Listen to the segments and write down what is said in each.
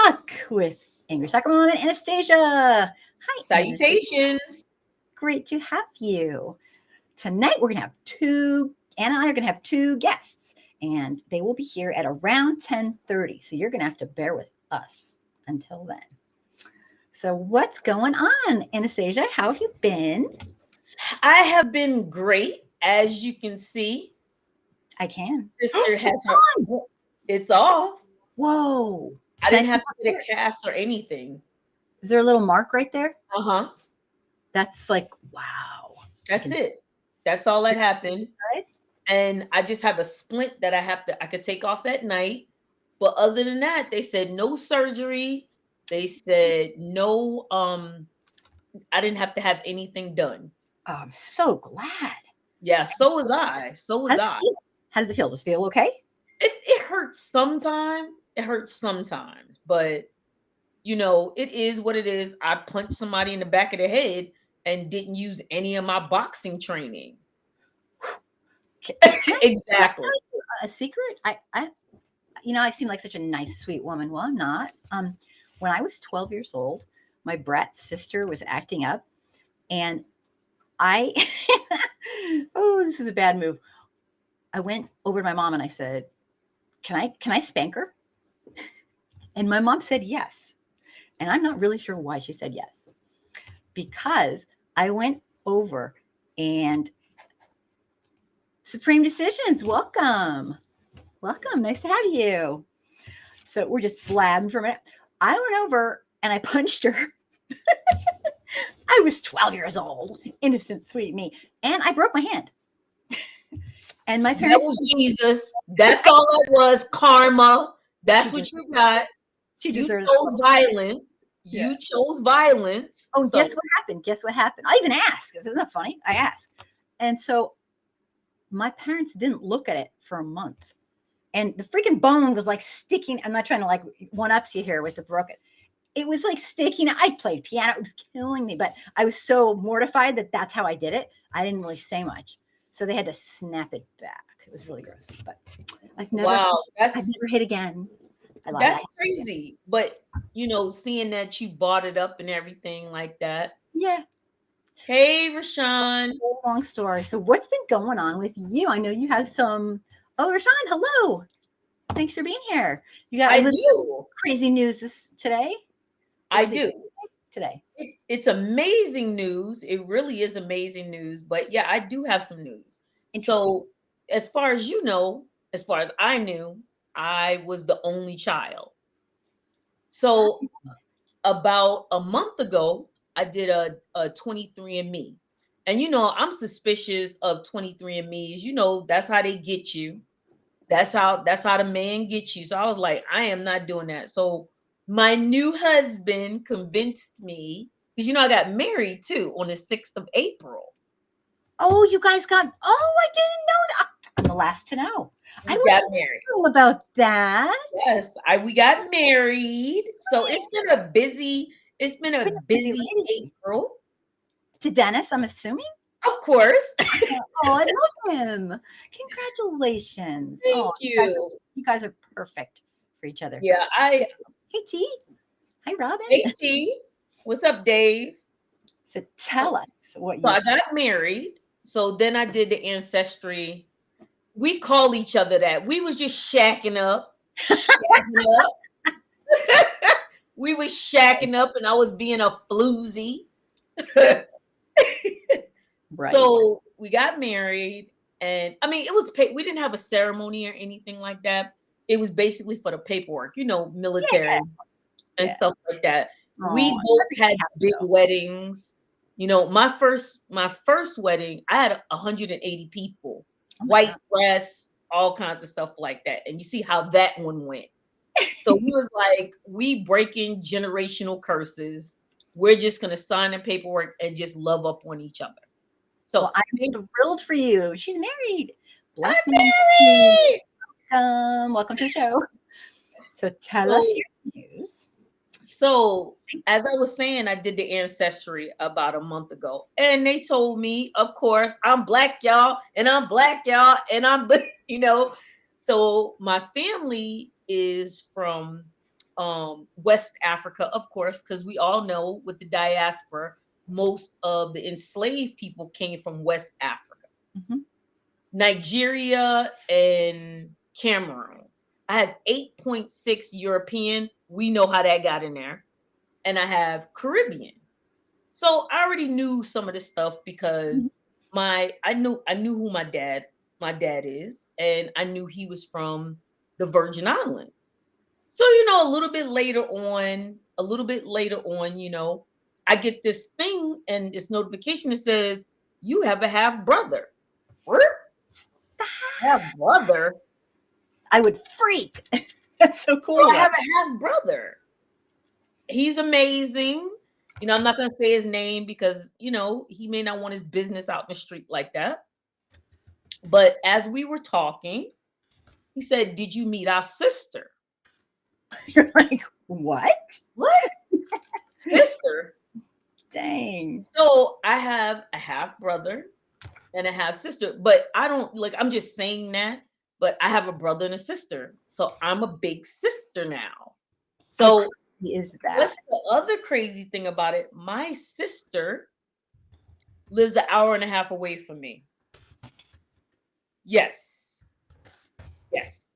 Talk with Angry Soccer Mom and Anastasia. Hi, Anastasia. Salutations. Great to have you. Tonight we're going to have Anna and I are going to have two guests, and they will be here at around 10:30. So you're going to have to bear with us until then. So what's going on, Anastasia? How have you been? I have been great, as you can see. I can. Sister has It's her. on. It's off. Whoa. I Can I didn't see have to get a cast or anything. Is there a little mark right there? Uh-huh. That's like, wow. That's it. That's all that happened. Right? And I just have a splint that I could take off at night. But other than that, they said no surgery. They said no, I didn't have to have anything done. Oh, I'm so glad. Yeah, so was I. So was I. How does it feel? Does it feel okay? It hurts sometimes. It hurts sometimes, but it is what it is. I punched somebody in the back of the head and didn't use any of my boxing training. Exactly. A secret? I seem like such a nice, sweet woman. Well, I'm not. When I was 12 years old, my brat sister was acting up, and I, oh, this is a bad move. I went over to my mom and I said, can I spank her? And my mom said yes. And I'm not really sure why she said yes. Because I went over and Supreme Decisions, welcome. Welcome. Nice to have you. So we're just blabbing for a minute. I went over and I punched her. I was 12 years old. Innocent, sweet me. And I broke my hand. And my parents. That was Jesus. That's all it was. Karma. That's what you got. You chose violence. Yeah. You chose violence. Oh, so. Guess what happened? I even asked. Isn't that funny? I asked. And so my parents didn't look at it for a month. And the freaking bone was like sticking. I'm not trying to like one-ups you here with the broken. It was like sticking. I played piano. It was killing me. But I was so mortified that that's how I did it. I didn't really say much. So they had to snap it back. It was really gross. But I've never hit again. That's crazy. But, seeing that you bought it up and everything like that. Yeah. Hey, Rashawn. Long story. So what's been going on with you? I know you have some. Oh, Rashawn, hello. Thanks for being here. You got a little crazy news today? I do. Today. It's amazing news. It really is amazing news. But yeah, I do have some news. So as far as as far as I knew, I was the only child. So about a month ago, I did a 23andMe. And I'm suspicious of 23andMe's. That's how they get you. That's how the man gets you. So I was like, I am not doing that. So my new husband convinced me, because I got married too on the 6th of April. Oh, you guys got, I didn't know that. I'm the last to know. I got married. Know about that. Yes, we got married. So it's been a busy April. To Dennis, I'm assuming? Of course. Oh, I love him. Congratulations. Thank you. You guys are perfect for each other. Yeah, Hey, T. Hi, Robin. Hey, T. What's up, Dave? So tell us what you... So I got married. So then I did the ancestry. We call each other that. We was just shacking up. We was shacking up and I was being a floozy. Right. So we got married, and it was we didn't have a ceremony or anything like that. It was basically for the paperwork, military and stuff like that. We both had big weddings. My first wedding, I had 180 people, white dress, all kinds of stuff like that. And you see how that one went. So he was like, we breaking generational curses. We're just going to sign the paperwork and just love up on each other. So I'm thrilled for you. She's married. I'm married. Welcome to the show. So tell us your news. So as I was saying, I did the ancestry about a month ago, and they told me, of course, I'm black, y'all, and I'm black, y'all, and I'm, So my family is from West Africa, of course, because we all know with the diaspora, most of the enslaved people came from West Africa. Mhm. Nigeria and Cameroon. I have 8.6 European. We know how that got in there. And I have Caribbean. So I already knew some of this stuff because I knew who my dad is, and I knew he was from the Virgin Islands. So, a little bit later on, I get this thing and this notification that says, you have a half brother. What? Half brother? I would freak. That's so cool. Oh, I have a half brother. He's amazing. I'm not going to say his name because, he may not want his business out in the street like that. But as we were talking, he said, did you meet our sister? You're like, what? What? Sister? Dang. So I have a half brother and a half sister, but I don't I'm just saying that, but I have a brother and a sister. So I'm a big sister now. So Is that? what's the other crazy thing about it? My sister lives an hour and a half away from me. Yes. Yes.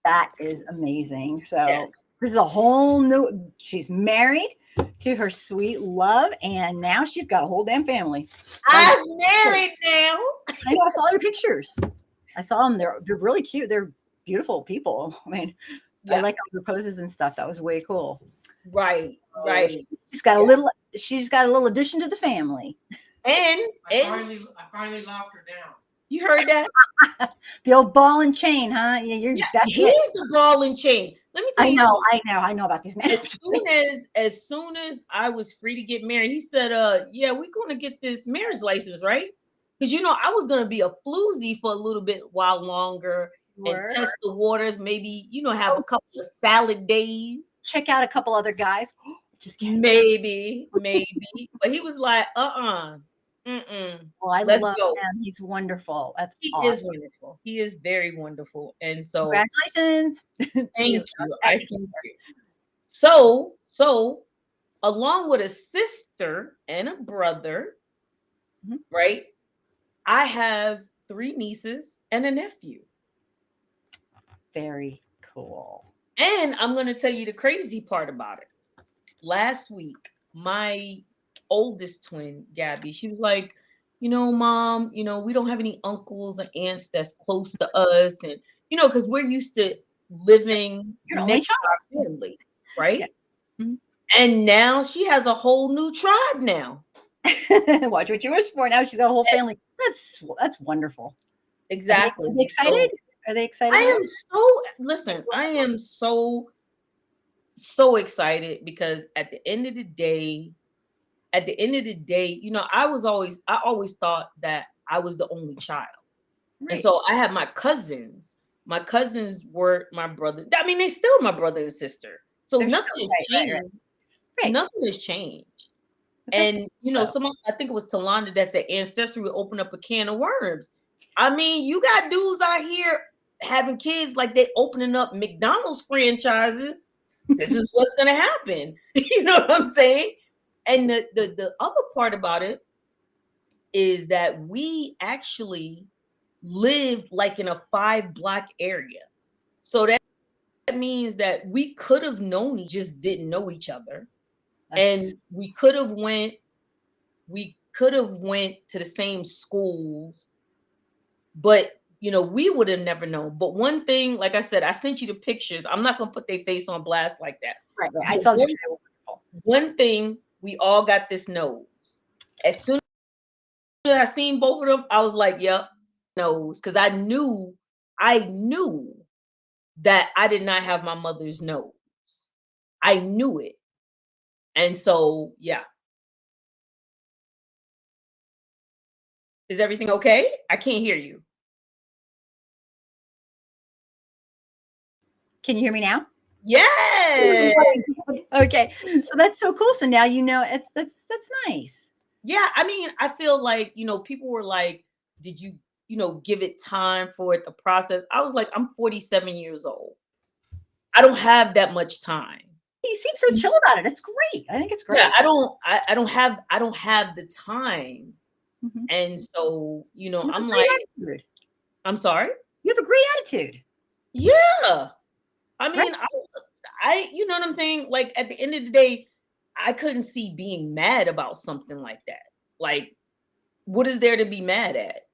That is amazing. So Yes. there's a whole new, she's married to her sweet love, and now she's got a whole damn family. I'm married now. I know, I saw your pictures. I saw them. They're really cute. They're beautiful people. I mean, I like all your poses and stuff. That was way cool. Right, So right. She's got a little addition to the family. And I finally locked her down. You heard that? The old ball and chain, huh? Yeah, that's he's the ball and chain. Let me tell you something. I know about these men. As soon as I was free to get married, he said, yeah, we're gonna get this marriage license, right? Because I was gonna be a floozy for a little bit while longer and test the waters, maybe, have a couple of salad days. Check out a couple other guys. Just kidding. Maybe. But he was like, Well, I love him. He's wonderful. He is wonderful. He is very wonderful. And so congratulations. Thank you. I thank you. So along with a sister and a brother, right? I have 3 nieces and a nephew. Very cool. And I'm going to tell you the crazy part about it. Last week, my oldest twin, Gabby, she was like, Mom, we don't have any uncles or aunts that's close to us. And, because we're used to living next to our family, right? Yeah. Mm-hmm. And now she has a whole new tribe now. Watch what you wish for. Now she's got a whole family. That's wonderful. Exactly. Are they excited? Are they excited? I am so excited because at the end of the day, I always thought that I was the only child. Right. And so I had my cousins. My cousins were my brother. I mean, they're still my brother and sister. So nothing has changed. Right. Nothing has changed. And I think it was Talanda that said ancestry would open up a can of worms. I mean, you got dudes out here having kids like they opening up McDonald's franchises. This is what's gonna happen. You know what I'm saying? And the other part about it is that we actually lived like in a 5-block area. So that means that we could have known, just didn't know each other. And we could have went to the same schools, but we would have never known. But one thing, like I said, I sent you the pictures. I'm not gonna put their face on blast like that. Right. I saw one thing, we all got this nose. As soon as I seen both of them, I was like, yep, nose. Because I knew that I did not have my mother's nose. I knew it. And so, yeah. Is everything okay? I can't hear you. Can you hear me now? Yeah. Okay. So that's so cool. So now that's nice. Yeah. I mean, I feel like, people were like, did you, give it time for it to process? I was like, I'm 47 years old. I don't have that much time. You seem so chill about it. It's great. I think it's great. Yeah, I don't have the time. Mhm. And so, You have a I'm great like, attitude. I'm sorry. You have a great attitude. Yeah. I Right? mean, you know what I'm saying? Like at the end of the day, I couldn't see being mad about something like that. Like, what is there to be mad at?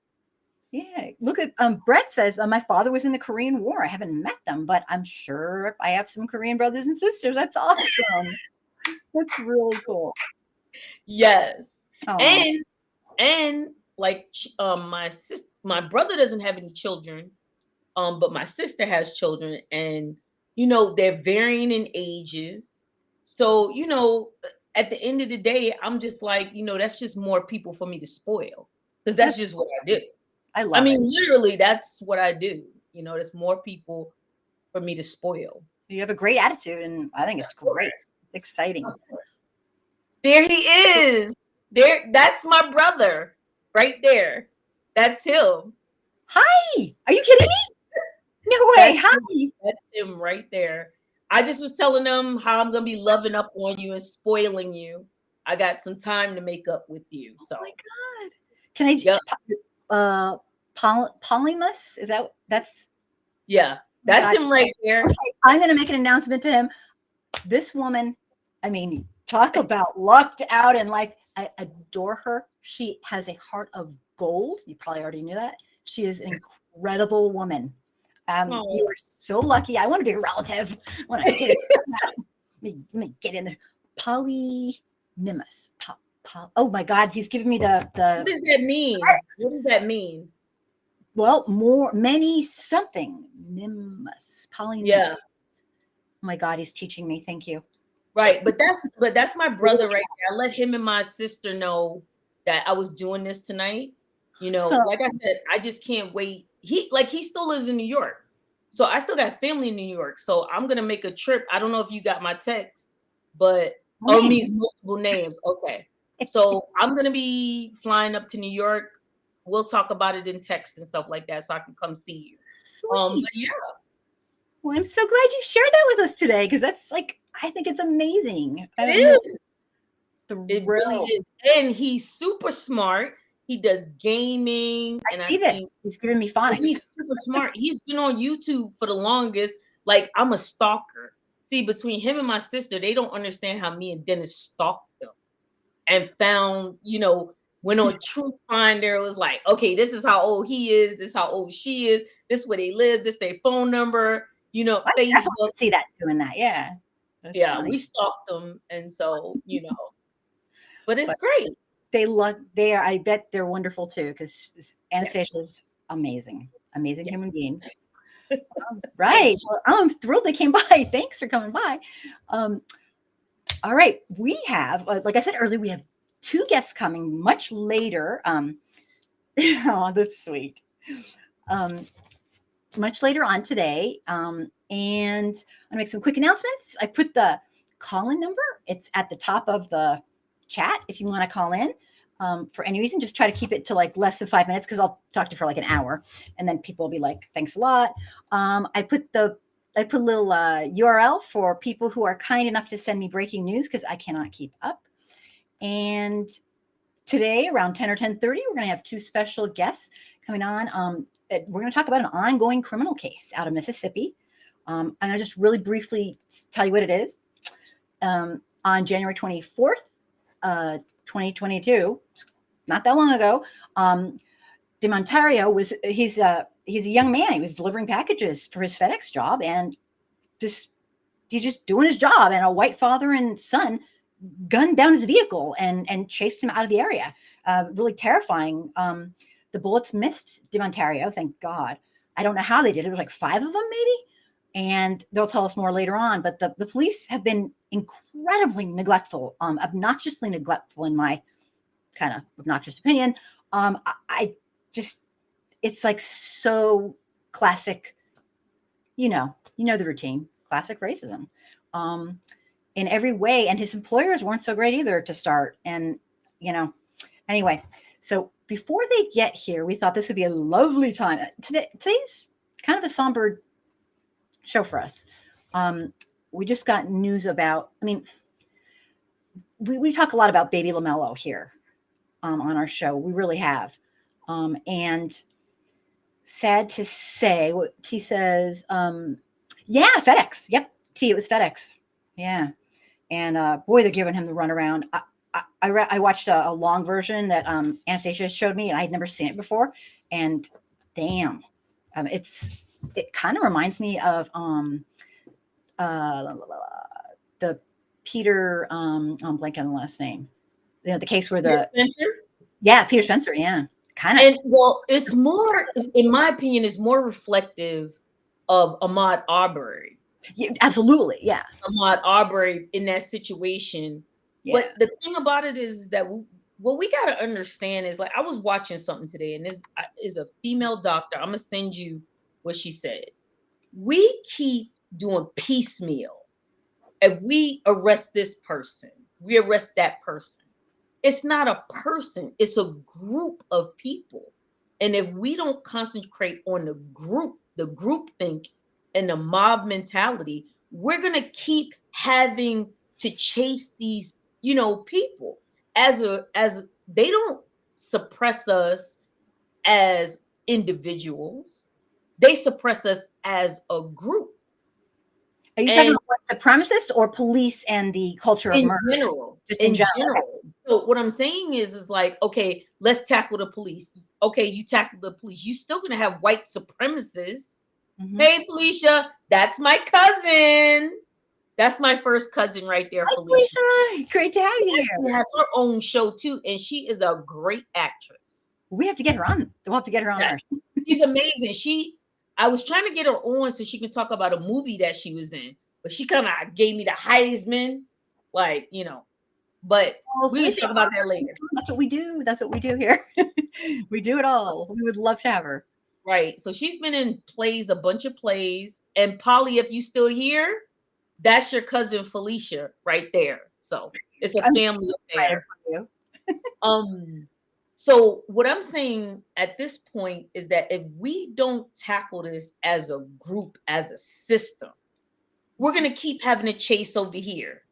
Yeah. Look at Brett says, my father was in the Korean War. I haven't met them, but I'm sure I have some Korean brothers and sisters. That's awesome. That's really cool. Yes. Oh, And like my brother doesn't have any children, but my sister has children, and they're varying in ages. So, at the end of the day, I'm just like, that's just more people for me to spoil. Because that's just what I do. I I love it. mean, literally, that's what I do. There's more people for me to spoil. You have a great attitude, and I think it's great. It's exciting. There he is. There, that's my brother right there. That's him. Hi. Are you kidding me? No way. That's Hi. that's him right there. I just was telling them how I'm gonna be loving up on you and spoiling you. I got some time to make up with you. Oh So my God. Can I, yep, Polymus? Is that's, yeah, oh my that's God. him right there. Okay, I'm going to make an announcement to him. This woman, I mean, talk about lucked out in life. I adore her. She has a heart of gold. You probably already knew that. She is an incredible woman. You are so lucky. I want to be a relative when I get it. Let me get in there. Polynimus. Oh my God, he's giving me What does that mean? What does that mean? Well, many something. Nimbus. Polynimus. Yeah, Oh my God, he's teaching me. Thank you. right. But that's my brother right there. I let him and my sister know that I was doing this tonight. So, Like I said, I just can't wait. He still lives in New York. So I still got family in New York. So I'm gonna make a trip. I don't know if you got my text, but means multiple names. Okay. So I'm gonna be flying up to New York. We'll talk about it in text and stuff like that, so I can come see you. sweet. But yeah, Well, I'm so glad you shared that with us today because that's like, I think it's amazing. it is. It really is. And he's super smart. He does gaming, I and see I've seen this. He's giving me phonics. he's super smart. He's been on YouTube for the longest. Like, I'm a stalker. See, between him and my sister, they don't understand how me and Dennis stalked them and found, went on Truth Finder. It was like, okay, this is how old he is. This is how old she is. This is where they live. This is their phone number. I definitely Facebook. see that doing that. Yeah. That's Yeah, funny. we stalked them, and so but it's But great. they are, I bet they're wonderful too because Anastasia Yes. is amazing. Amazing Yes. human being. Right. Well, I'm thrilled they came by. Thanks for coming by. All right. We have, like I said earlier, we have two guests coming much later. Oh, that's sweet. Much later on today. And I'm gonna make some quick announcements. I put the call-in number. It's at the top of the chat if you want to call in. For any reason, just try to keep it to like less than 5 minutes because I'll talk to you for like an hour, and then people will be like, "Thanks a lot." I put a little URL for people who are kind enough to send me breaking news because I cannot keep up. And today, around 10 or 10:30, we're going to have two special guests coming on. We're going to talk about an ongoing criminal case out of Mississippi. And I'll just really briefly tell you what it is. On January 24th, 2022, not that long ago, DeMontario he's a young man. He was delivering packages for his FedEx job, and he's just doing his job. And a white father and son gunned down his vehicle and chased him out of the area. Really terrifying. The bullets missed DeMontario, thank God. I don't know how they did it. It was like 5 of them, maybe. And they'll tell us more later on. But the police have been incredibly neglectful, obnoxiously neglectful, in my kind of obnoxious opinion. I just, it's like so classic, you know the routine, classic racism in every way. And his employers weren't so great either to start. And, anyway, so before they get here, we thought this would be a lovely time. Today's kind of a somber show for us. we just got news about, I mean, we talk a lot about baby Lamello here on our show. We really have. And sad to say, what T says, yeah, FedEx. Yep, T, it was FedEx. Yeah. And boy, they're giving him the runaround. I watched a long version that Anastasia showed me, and I had never seen it before. And damn, it kind of reminds me of the Peter. I'm blanking on the last name. You know, the case where Peter Spencer. Yeah, Peter Spencer. Yeah, kind of. And well, it's more, in my opinion, it's more reflective of Ahmaud Arbery. Yeah, absolutely, yeah. Ahmaud Arbery in that situation. Yeah. But the thing about it is that what we got to understand is, like, I was watching something today, and this is a female doctor. I'm gonna send you what she said. We keep doing piecemeal. If we arrest this person, we arrest that person. It's not a person, it's a group of people. And if we don't concentrate on the group think and the mob mentality, we're going to keep having to chase these, people as they don't suppress us as individuals. They suppress us as a group. Are you talking about what, supremacists or police and the culture of murder? General, Just in general. general. So what I'm saying is like, okay, let's tackle the police. Okay, you tackle the police. You're still gonna have white supremacists. Mm-hmm. Hey, Felicia, that's my cousin. That's my first cousin right there, Hi, Felicia. Felicia. Great to have you here. She has her own show too, and she is a great actress. We have to get her on. We'll have to get her on. Yes. She's amazing. I was trying to get her on so she could talk about a movie that she was in, but she kind of gave me the Heisman, like, but we can talk about that later. That's what we do. That's what we do here. We do it all. We would love to have her. Right. So she's been in plays, a bunch of plays. And Polly, if you still here, that's your cousin Felicia right there. So it's a family affair. So what I'm saying at this point is that if we don't tackle this as a group, as a system, we're going to keep having to chase over here.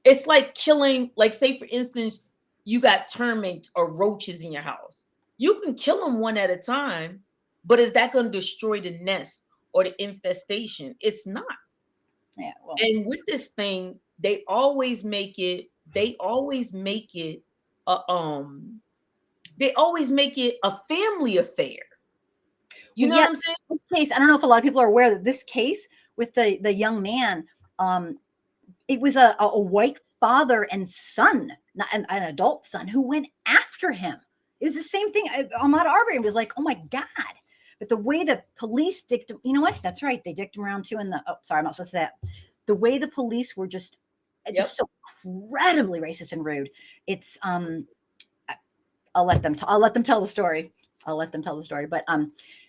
It's like killing, like, say, for instance, you got termites or roaches in your house. You can kill them one at a time, but is that going to destroy the nest or the infestation? It's not. Yeah. Well, and with this thing, they always make it a family affair. You know what I'm saying? This case, I don't know if a lot of people are aware that this case with the young man, it was a white father and son, not an adult son, who went after him. It was the same thing. Ahmaud Arbery was like, oh my God. But the way the police dicked him, you know what? That's right. They dicked him around too. Sorry, I'm not supposed to say that. The way the police were just so incredibly racist and rude. It's I'll let them tell the story. But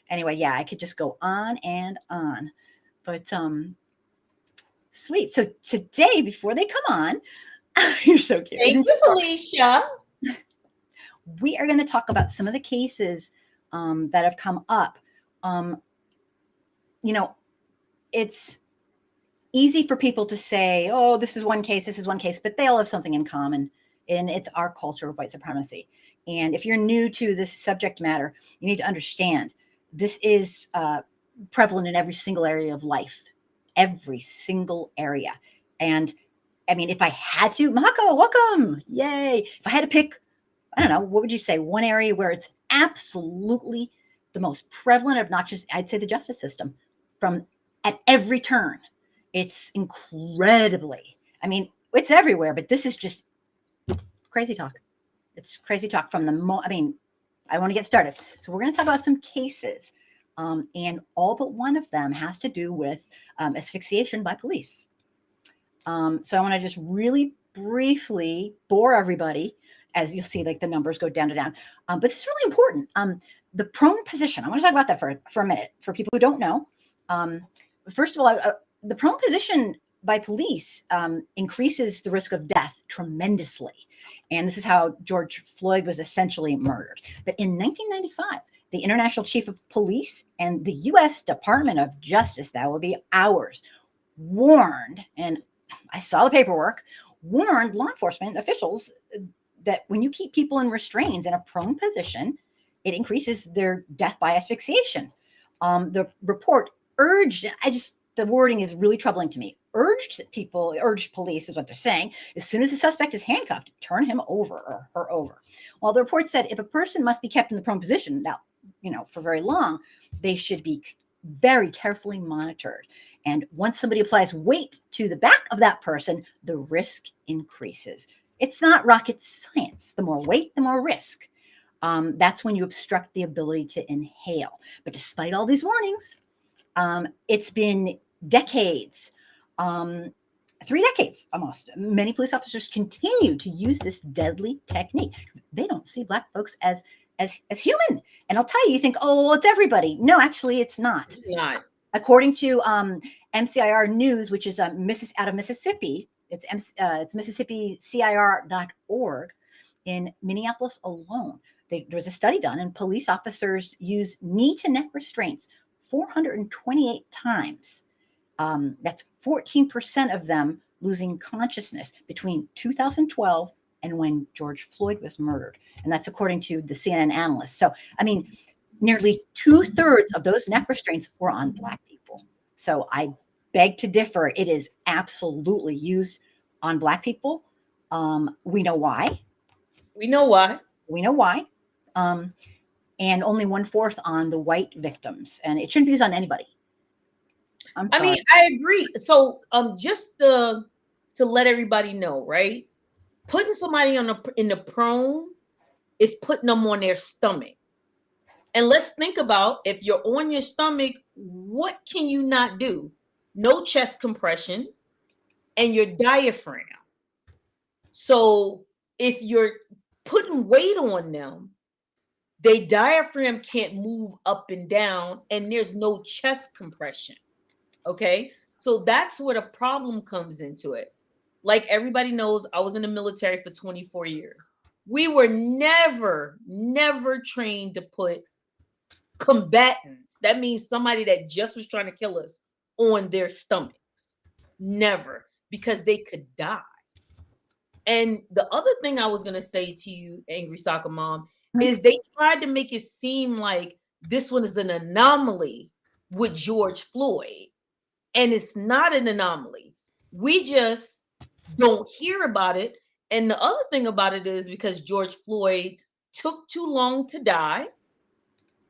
anyway, yeah, I could just go on and on. But sweet. So today, before they come on, you're so cute. Thank you, Felicia. We are going to talk about some of the cases that have come up. It's easy for people to say, oh, this is one case, but they all have something in common, and it's our culture of white supremacy. And if you're new to this subject matter, you need to understand this is prevalent in every single area of life, every single area. And I mean, if I had to, Mahako, welcome, yay. If I had to pick, I don't know, what would you say? One area where it's absolutely the most prevalent, obnoxious, I'd say the justice system. From at every turn, it's incredibly, I mean, it's everywhere, but this is just crazy talk. It's crazy talk from I want to get started. So we're going to talk about some cases, and all but one of them has to do with asphyxiation by police. So I want to just really briefly bore everybody, as you'll see, like the numbers go down to down. But this is really important. The prone position. I want to talk about that for a minute for people who don't know. First of all, the prone position by police increases the risk of death tremendously. And this is how George Floyd was essentially murdered. But in 1995, the International Chief of Police and the U.S. Department of Justice, that would be ours, warned, and I saw the paperwork, warned law enforcement officials that when you keep people in restraints in a prone position, it increases their death by asphyxiation. The report urged, the wording is really troubling to me. Urged police is what they're saying. As soon as the suspect is handcuffed, turn him over or her over. Well, the report said if a person must be kept in the prone position, now, for very long, they should be very carefully monitored. And once somebody applies weight to the back of that person, the risk increases. It's not rocket science. The more weight, the more risk. That's when you obstruct the ability to inhale. But despite all these warnings, it's been decades, 3 decades almost. Many police officers continue to use this deadly technique. They don't see Black folks as human. And I'll tell you, you think, oh, well, it's everybody. No, actually, it's not. It's not. According to MCIR News, which is out of Mississippi, it's MississippiCIR.org. In Minneapolis alone, there was a study done, and police officers use knee to neck restraints 428 times. That's 14% of them losing consciousness between 2012 and when George Floyd was murdered. And that's according to the CNN analyst. So, I mean, nearly 2/3 of those neck restraints were on Black people. So I beg to differ. It is absolutely used on Black people. We know why. We know why. And only 1/4 on the white victims. And it shouldn't be used on anybody. I mean, I agree. So just to let everybody know, right? Putting somebody in the prone is putting them on their stomach. And let's think about, if you're on your stomach, what can you not do? No chest compression and your diaphragm. So if you're putting weight on them, their diaphragm can't move up and down, and there's no chest compression. Okay, so that's where the problem comes into it. Like everybody knows, I was in the military for 24 years. We were never trained to put combatants, that means somebody that just was trying to kill us, on their stomachs. Never, because they could die. And the other thing I was going to say to you, Angry Soccer Mom, is they tried to make it seem like this one is an anomaly with George Floyd. And it's not an anomaly. We just don't hear about it. And the other thing about it is because George Floyd took too long to die,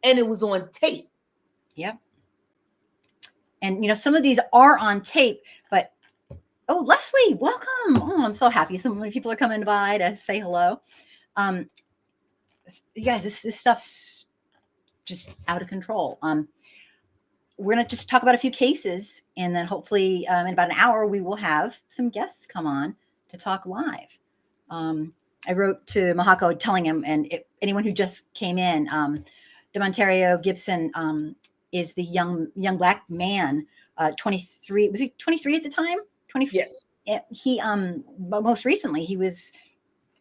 and it was on tape. Yep. And, some of these are on tape, but, oh, Leslie, welcome. Oh, I'm so happy. So many people are coming by to say hello. You guys, this stuff's just out of control. We're going to just talk about a few cases, and then hopefully in about an hour, we will have some guests come on to talk live. I wrote to Mahako telling him, and anyone who just came in, Demontario Gibson is the young Black man, 23. Was he 23 at the time? 24. Yes. He most recently he's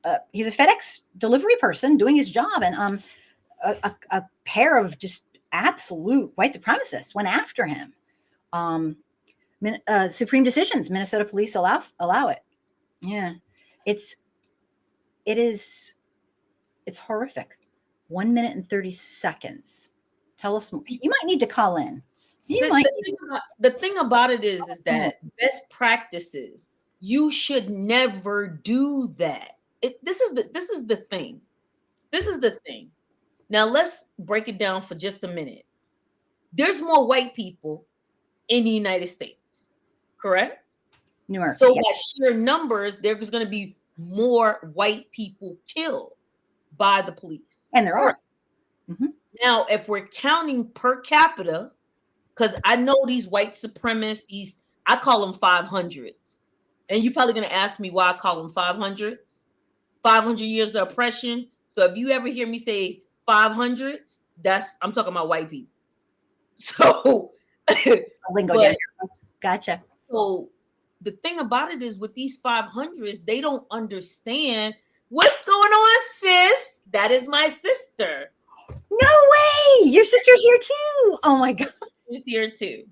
a FedEx delivery person doing his job, and a pair of just absolute white supremacists went after him. Supreme decisions, Minnesota police allow it. Yeah, it's horrific. 1 minute and 30 seconds. Tell us more. You might need to call in. The thing about it is that best practices, you should never do that. This is the thing. This is the thing. Now let's break it down for just a minute. There's more white people in the United States, correct? Newer, so yes. By sheer numbers, there's going to be more white people killed by the police. And there are. Mm-hmm. Now, if we're counting per capita, because I know these white supremacists, I call them 500s. And you're probably going to ask me why I call them 500s. 500 years of oppression. So if you ever hear me say 500s, I'm talking about white people. So, lingo. Gotcha. So the thing about it is, with these 500s, they don't understand what's going on, sis. That is my sister. No way! Your sister's here too. Oh my God. She's here too.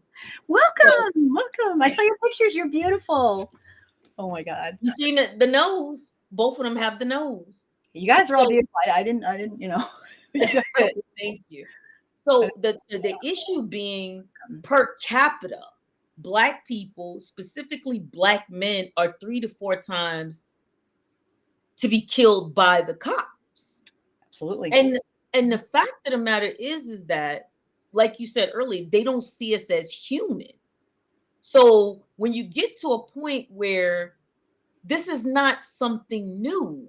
Welcome. I saw your pictures. You're beautiful. Oh my God. You seen the nose? Both of them have the nose. You guys are all So- beautiful. I didn't, you know. Thank you. So the issue being per capita, Black people, specifically Black men, are 3 to 4 times to be killed by the cops. Absolutely. And the fact of the matter is that, like you said earlier, they don't see us as human. So when you get to a point where this is not something new,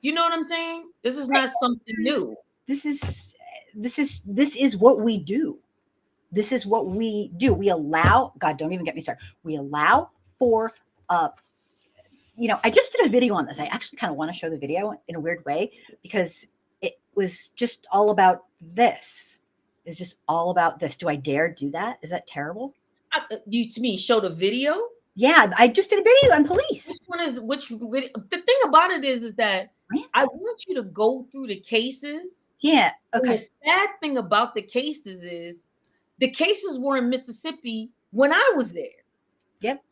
you know what I'm saying? This is not something new. This is what we do. This is what we do. We allow, God, don't even get me started. We allow for, I just did a video on this. I actually kind of want to show the video in a weird way because it was just all about this. It's just all about this. Do I dare do that? Is that terrible? You to me showed a video. Yeah, I just did a video on police. Which video? The thing about it is that I want you to go through the cases. Yeah. Okay. And the sad thing about the cases is the cases were in Mississippi when I was there. Yep.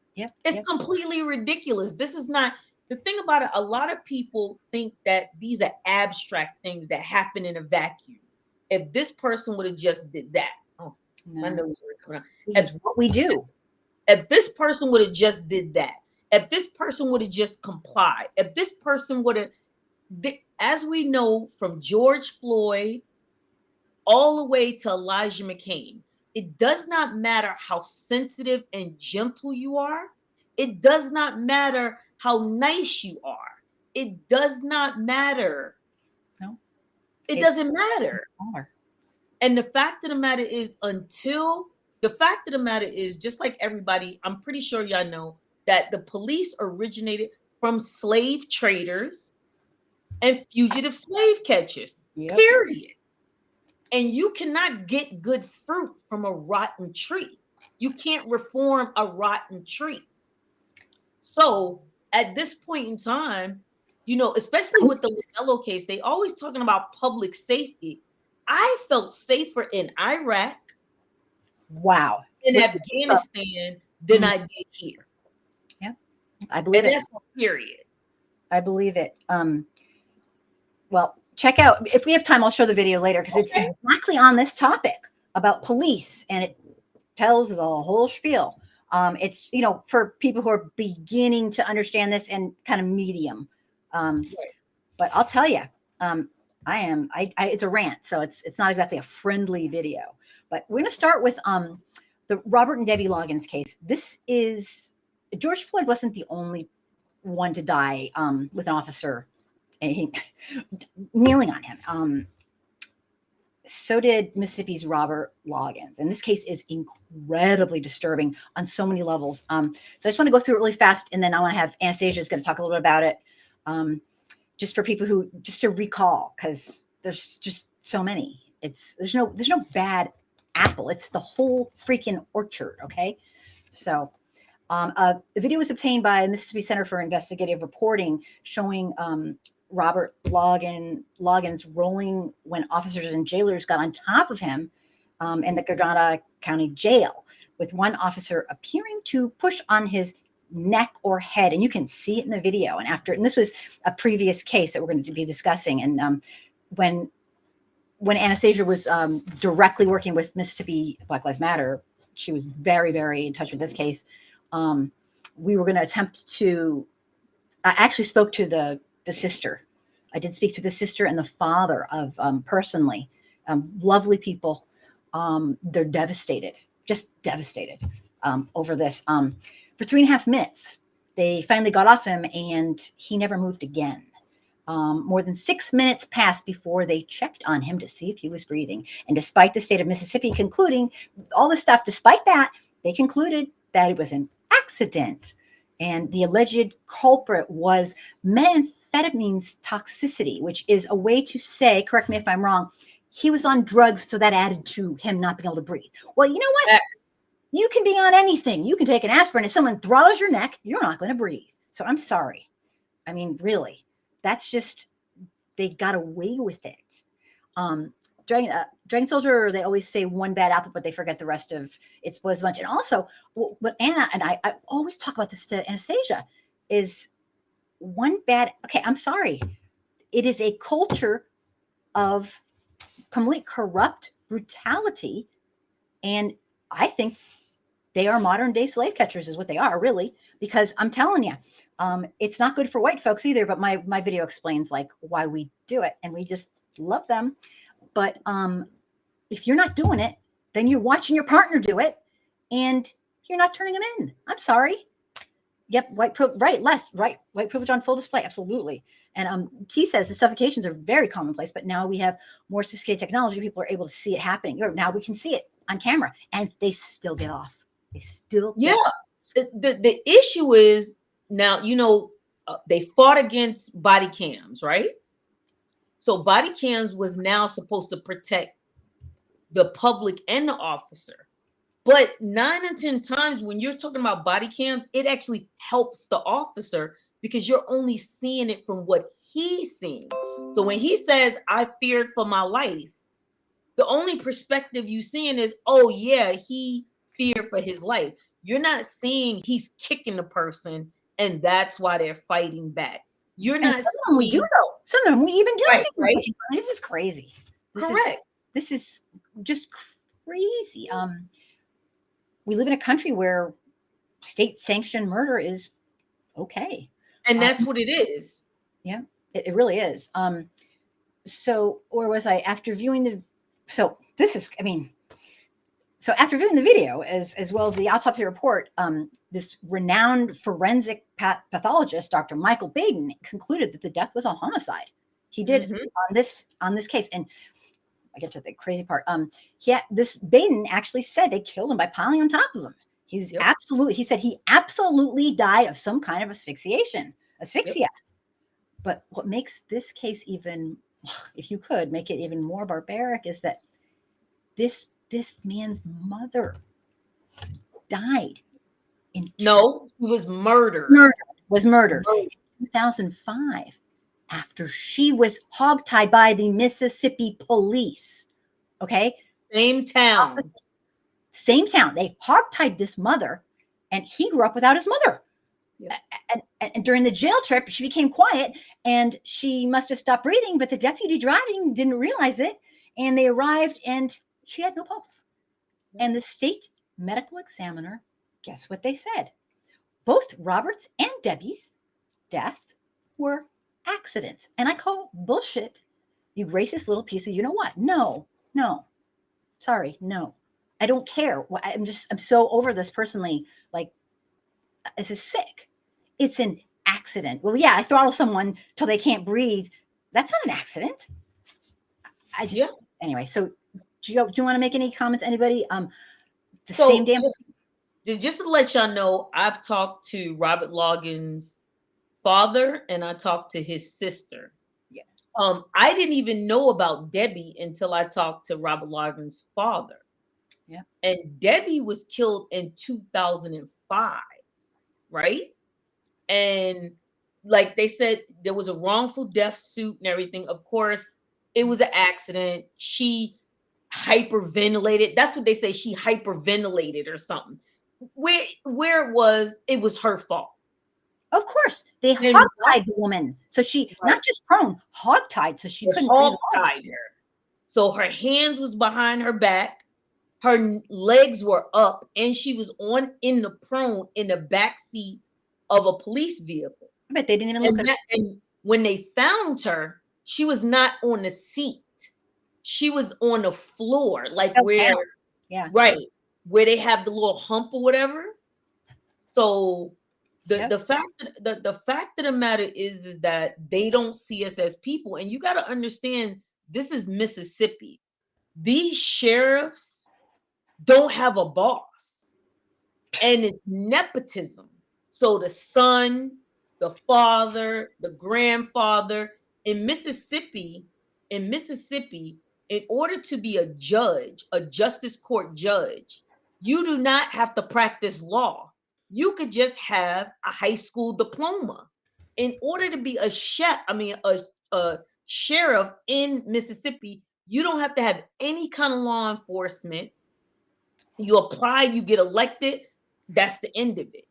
It's completely ridiculous. This is not the thing about it. A lot of people think that these are abstract things that happen in a vacuum. If this person would have just did that, my nose were coming out. This is what we do. If this person would have just did that, if this person would have just complied, if this person would have, as we know from George Floyd all the way to Elijah McCain, it does not matter how sensitive and gentle you are. It does not matter how nice you are. It does not matter. No. It doesn't matter. And the fact of the matter is, just like everybody, I'm pretty sure y'all know that the police originated from slave traders and fugitive slave catchers, period. And you cannot get good fruit from a rotten tree. You can't reform a rotten tree. So at this point in time, especially with the Lamello case, they always talking about public safety. I felt safer in Iraq, in Afghanistan than I did here. Yeah, I believe it. That's a period. I believe it. Well, check out, if we have time, I'll show the video later because it's exactly on this topic about police and it tells the whole spiel. It's, for people who are beginning to understand this and kind of medium. But I'll tell you, it's a rant, so it's not exactly a friendly video, but we're going to start with the Robert and Debbie Loggins case. This is, George Floyd wasn't the only one to die with an officer kneeling on him. So did Mississippi's Robert Loggins. And this case is incredibly disturbing on so many levels. So I just want to go through it really fast. And then I want to have Anastasia is going to talk a little bit about it. Just for people who, just to recall, because there's just so many. There's no bad apple. It's the whole freaking orchard. Okay. So the video was obtained by the Mississippi Center for Investigative Reporting showing Robert Loggins rolling when officers and jailers got on top of him in the Gardner County Jail, with one officer appearing to push on his neck or head. And you can see it in the video. And this was a previous case that we're going to be discussing. And when Anastasia was directly working with Mississippi Black Lives Matter, she was very, very in touch with this case. We were going to attempt to, I actually spoke to the sister. I did speak to the sister and the father of personally, lovely people. They're devastated, just devastated over this. For 3.5 minutes, they finally got off him and he never moved again. More than 6 minutes passed before they checked on him to see if he was breathing. And despite the state of Mississippi concluding all this stuff, despite that, they concluded that it was an accident. And the alleged culprit was methamphetamine toxicity, which is a way to say, correct me if I'm wrong, he was on drugs, so that added to him not being able to breathe. Well, you know what? You can be on anything. You can take an aspirin. If someone throttles your neck, you're not going to breathe. So I'm sorry. I mean, really, that's just, they got away with it. Dragon Soldier, they always say one bad apple, but they forget the rest of it spoils a bunch. And also, what Anna and I always talk about this to Anastasia is one bad. Okay, I'm sorry. It is a culture of complete corrupt brutality, and I think they are modern day slave catchers, is what they are, really. Because I'm telling you, it's not good for white folks either. But my video explains like why we do it, and we just love them. But if you're not doing it, then you're watching your partner do it, and you're not turning them in. I'm sorry. Yep, white privilege on full display, absolutely. And T says the suffocations are very commonplace, but now we have more sophisticated technology. People are able to see it happening. Now we can see it on camera, and they still get off. They still get off. The issue is now, they fought against body cams, right? So body cams was now supposed to protect the public and the officer. But 9 and 10 times when you're talking about body cams, it actually helps the officer because you're only seeing it from what he's seeing. So when he says, I feared for my life, the only perspective you seeing is, oh yeah, he feared for his life. You're not seeing he's kicking the person and that's why they're fighting back. You're not some of them we do though. Some of them we even do see right? This is crazy. Correct. This is just crazy. We live in a country where state sanctioned murder is okay. And that's what it is. Yeah, it really is. So where was I after viewing the, so after viewing the video as well as the autopsy report, this renowned forensic pathologist, Dr. Michael Baden, concluded that the death was a homicide. He did on this case. And I get to the crazy part. This Baden actually said they killed him by piling on top of him. He said he absolutely died of some kind of asphyxia. Yep. But what makes this case even, if you could make it even more barbaric, is that this man's mother died was murdered. Was murdered in 2005 after she was hogtied by the Mississippi police. Okay. Same town. They hogtied this mother, and he grew up without his mother. Yeah. And during the jail trip, she became quiet and she must have stopped breathing, but the deputy driving didn't realize it. And they arrived and she had no pulse. And the state medical examiner, guess what they said? Both Robert's and Debbie's death were accidents. And I call bullshit, you racist little piece of, you know what? No. Sorry, no. I don't care. I'm so over this personally. Like, this is sick. It's an accident. Well, yeah, I throttle someone till they can't breathe. That's not an accident. Anyway. So, do you want to make any comments? Anybody? Just to let y'all know, I've talked to Robert Loggins' father and I talked to his sister. Yeah. I didn't even know about Debbie until I talked to Robert Loggins' father. Yeah. And Debbie was killed in 2005, right? And like they said, there was a wrongful death suit and everything. Of course, it was an accident. She hyperventilated. That's what they say. She hyperventilated or something. Where it was her fault. Of course, they hogtied the woman, so she not just prone, hogtied, so she couldn't hogtied her. So her hands was behind her back, her legs were up, and she was in the back seat of a police vehicle. I bet they didn't even look at her. And when they found her, she was not on the seat; she was on the floor, like where they have the little hump or whatever. So. The fact of the matter is that they don't see us as people. And you got to understand, this is Mississippi. These sheriffs don't have a boss. And it's nepotism. So the son, the father, the grandfather in Mississippi, in order to be a judge, a justice court judge, you do not have to practice law. You could just have a high school diploma. In order to be a sheriff in Mississippi, You don't have to have any kind of law enforcement. You apply, you get elected. That's the end of it.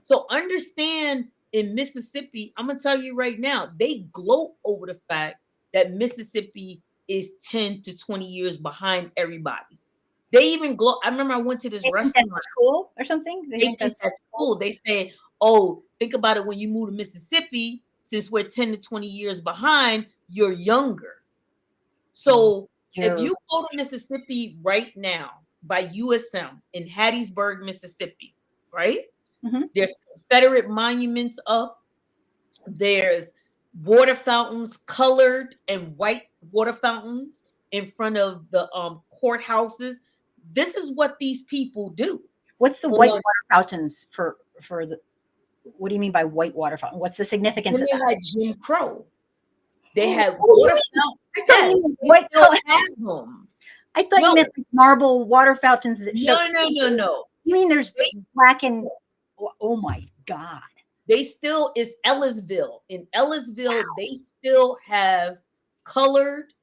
So understand, in Mississippi, I'm going to tell you right now, they gloat over the fact that Mississippi is 10 to 20 years behind everybody. They even gloat. I remember I went to this They think restaurant. that's cool or something. They think that's cool. They say, oh, think about it, when you move to Mississippi, since we're 10 to 20 years behind, you're younger. So if you go to Mississippi right now by USM in Hattiesburg, Mississippi, right? Mm-hmm. There's Confederate monuments up. There's water fountains, colored and white water fountains in front of the courthouses. This is what these people do. What's the white water fountains for the? What do you mean by white water fountain? What's the significance of that? They had Jim Crow. They had water fountains. White them. I thought you meant like marble water fountains that show. No. You mean there's black and oh my God. They still, it's Ellisville. In Ellisville, they still have colored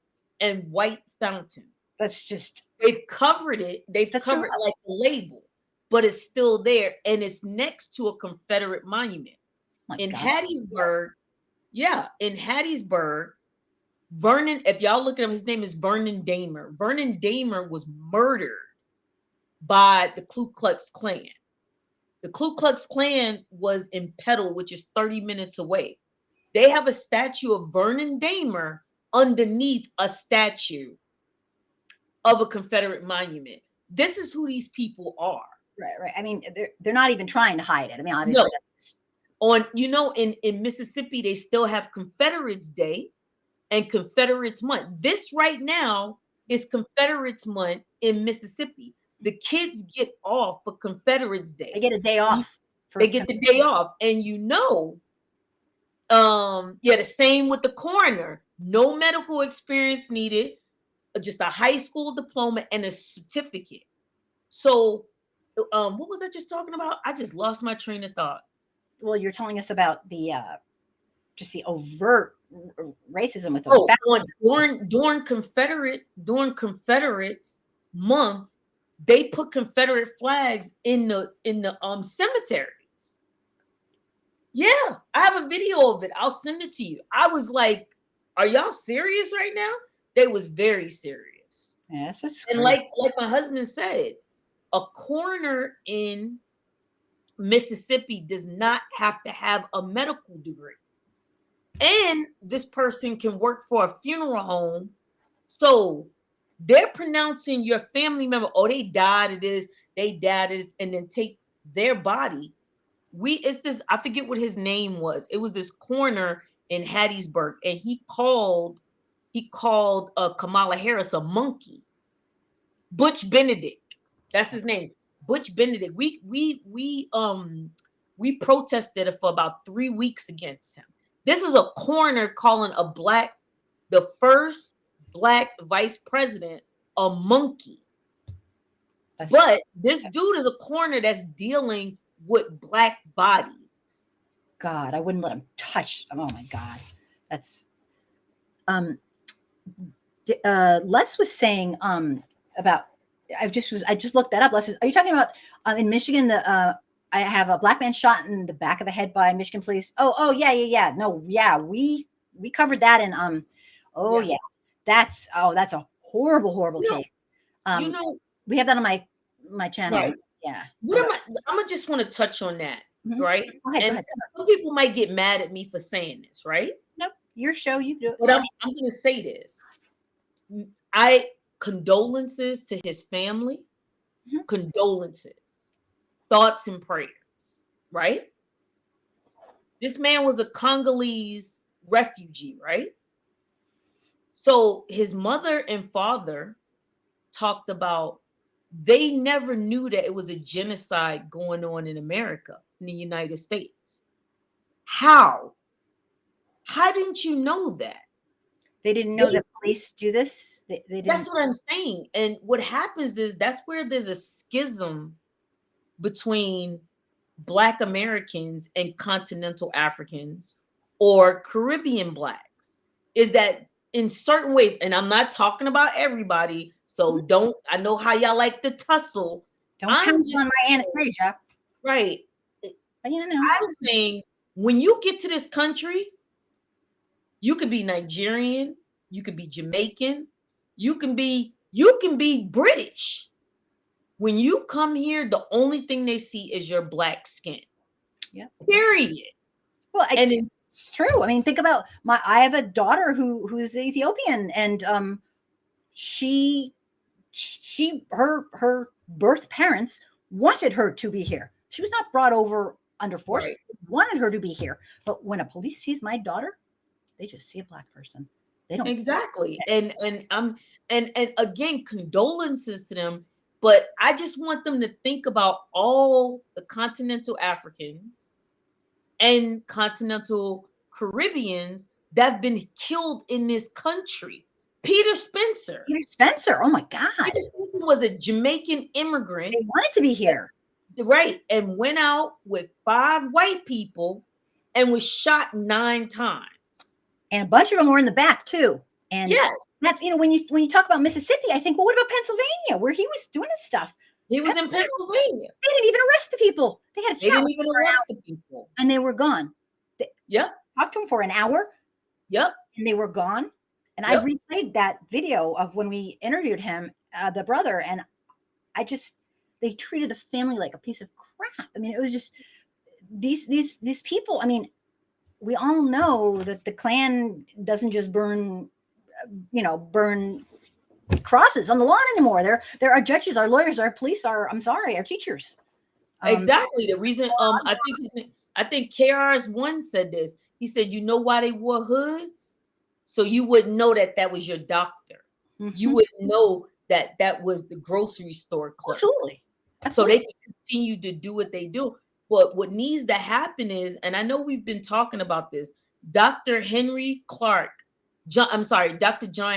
and white fountain. That's just, they've covered it. They've covered like the label, but it's still there, and it's next to a Confederate monument. In Hattiesburg, in Hattiesburg, Vernon, if y'all look at him, his name is Vernon Dahmer. Vernon Dahmer was murdered by the Ku Klux Klan. The Ku Klux Klan was in Petal, which is 30 minutes away. They have a statue of Vernon Dahmer underneath a statue of a Confederate monument. This is who these people are. Right. I mean, they're not even trying to hide it. I mean, obviously. No. In Mississippi, they still have Confederates Day and Confederates Month. This right now is Confederates Month in Mississippi. The kids get off for Confederates Day. They get a day off. They get the day off. And the same with the coroner. No medical experience needed, just a high school diploma and a certificate. So what was I just talking about? I just lost my train of thought. Well, you're telling us about the just the overt racism with during Confederates Month, they put Confederate flags in the cemeteries. Yeah, I have a video of it. I'll send it to you. I was like, are y'all serious right now? They was very serious. Yes, and like my husband said, a coroner in Mississippi does not have to have a medical degree. And this person can work for a funeral home. So they're pronouncing your family member, oh, they died of this, and then take their body. I forget what his name was. It was this coroner in Hattiesburg, and he called Kamala Harris a monkey. Butch Benedict, that's his name. Butch Benedict. We protested it for about 3 weeks against him. This is a coroner calling the first Black vice president a monkey. But this dude is a coroner that's dealing with Black bodies. God, I wouldn't let him touch. Oh my God. That's Les was saying about I just looked that up. Les, are you talking about in Michigan I have a Black man shot in the back of the head by Michigan police? Oh yeah. No, yeah, we covered that in yeah. That's a horrible case. We have that on my channel. Right. Yeah. I'm gonna just want to touch on that, right? Go ahead. Some people might get mad at me for saying this, right? Nope, your show, you do it. But I'm gonna say this. Condolences to his family, condolences, thoughts and prayers, right? This man was a Congolese refugee, right? So his mother and father talked about they never knew that it was a genocide going on in America, in the United States. How? How didn't you know that? They didn't know that police do this. They didn't. That's what I'm saying. And what happens is that's where there's a schism between Black Americans and continental Africans or Caribbean Blacks, is that in certain ways, and I'm not talking about everybody, so don't, I know how y'all like to tussle. Don't pound on my Anastasia. Right. But you know, I'm saying when you get to this country, you could be Nigerian, you could be Jamaican, you can be British. When you come here, the only thing they see is your black skin. Yeah. Period. Well, it's true. I mean, think about I have a daughter who's Ethiopian, and her birth parents wanted her to be here. She was not brought over under force. Right. Wanted her to be here. But when a police sees my daughter, they just see a black person. They don't exactly. And again, condolences to them. But I just want them to think about all the continental Africans and continental Caribbeans that have been killed in this country. Peter Spencer. Oh my God. Peter Spencer was a Jamaican immigrant. They wanted to be here. Right. And went out with 5 white people and was shot 9 times. And a bunch of them were in the back too. And yes, that's, when you talk about Mississippi, I think, well, what about Pennsylvania, where he was doing his stuff? He was in Pennsylvania. They didn't even arrest the people. They didn't even arrest the people. And they were gone. Yep. Talked to him for an hour. Yep. And they were gone. And I replayed that video of when we interviewed him, the brother, and they treated the family like a piece of crap. I mean, it was just these people. I mean, we all know that the Klan doesn't just burn crosses on the lawn anymore. There are judges, our lawyers, our police, our teachers. Exactly. The reason I think KRS-One said this. He said, you know why they wore hoods? So you wouldn't know that was your doctor. Mm-hmm. You wouldn't know that was the grocery store clerk. Absolutely. So they can continue to do what they do. But what needs to happen is, and I know we've been talking about this, Dr. John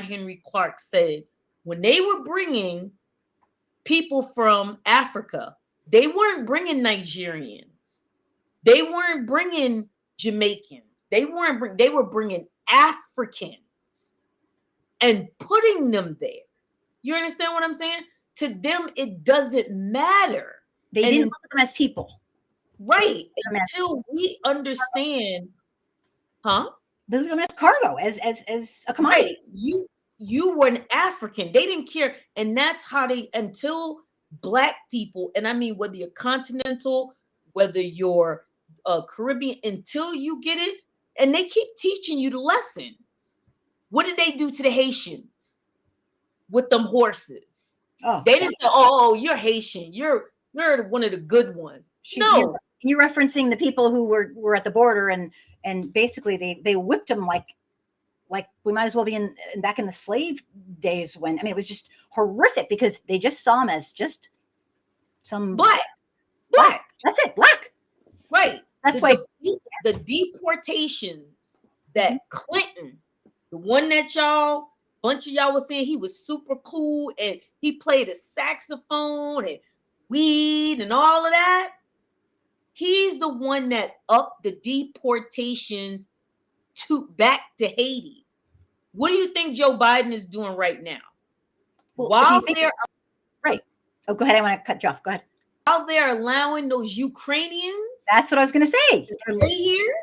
Henry Clark said when they were bringing people from Africa, they weren't bringing Nigerians. They weren't bringing Jamaicans. They were bringing Africans and putting them there. You understand what I'm saying? To them, it doesn't matter. They didn't look at them as people. Right. Until we understand, They look at them as cargo, as a commodity. Right. You were an African. They didn't care. And that's how until Black people, and I mean, whether you're continental, whether you're Caribbean, until you get it, and they keep teaching you the lessons. What did they do to the Haitians with them horses? Oh, they didn't say, "Oh, you're Haitian. You're one of the good ones." No, you're referencing the people who were at the border, and basically they whipped them like we might as well be back in the slave days when, I mean, it was just horrific because they just saw them as just some black. That's it, black. Right. That's why the deportations that Clinton, the one that bunch of y'all was saying he was super cool and he played a saxophone and weed and all of that. He's the one that upped the deportations back to Haiti. What do you think Joe Biden is doing right now? Well, right. Oh, go ahead. I want to cut you off. Go ahead. While they're allowing those Ukrainians, that's what I was going to say, to stay here,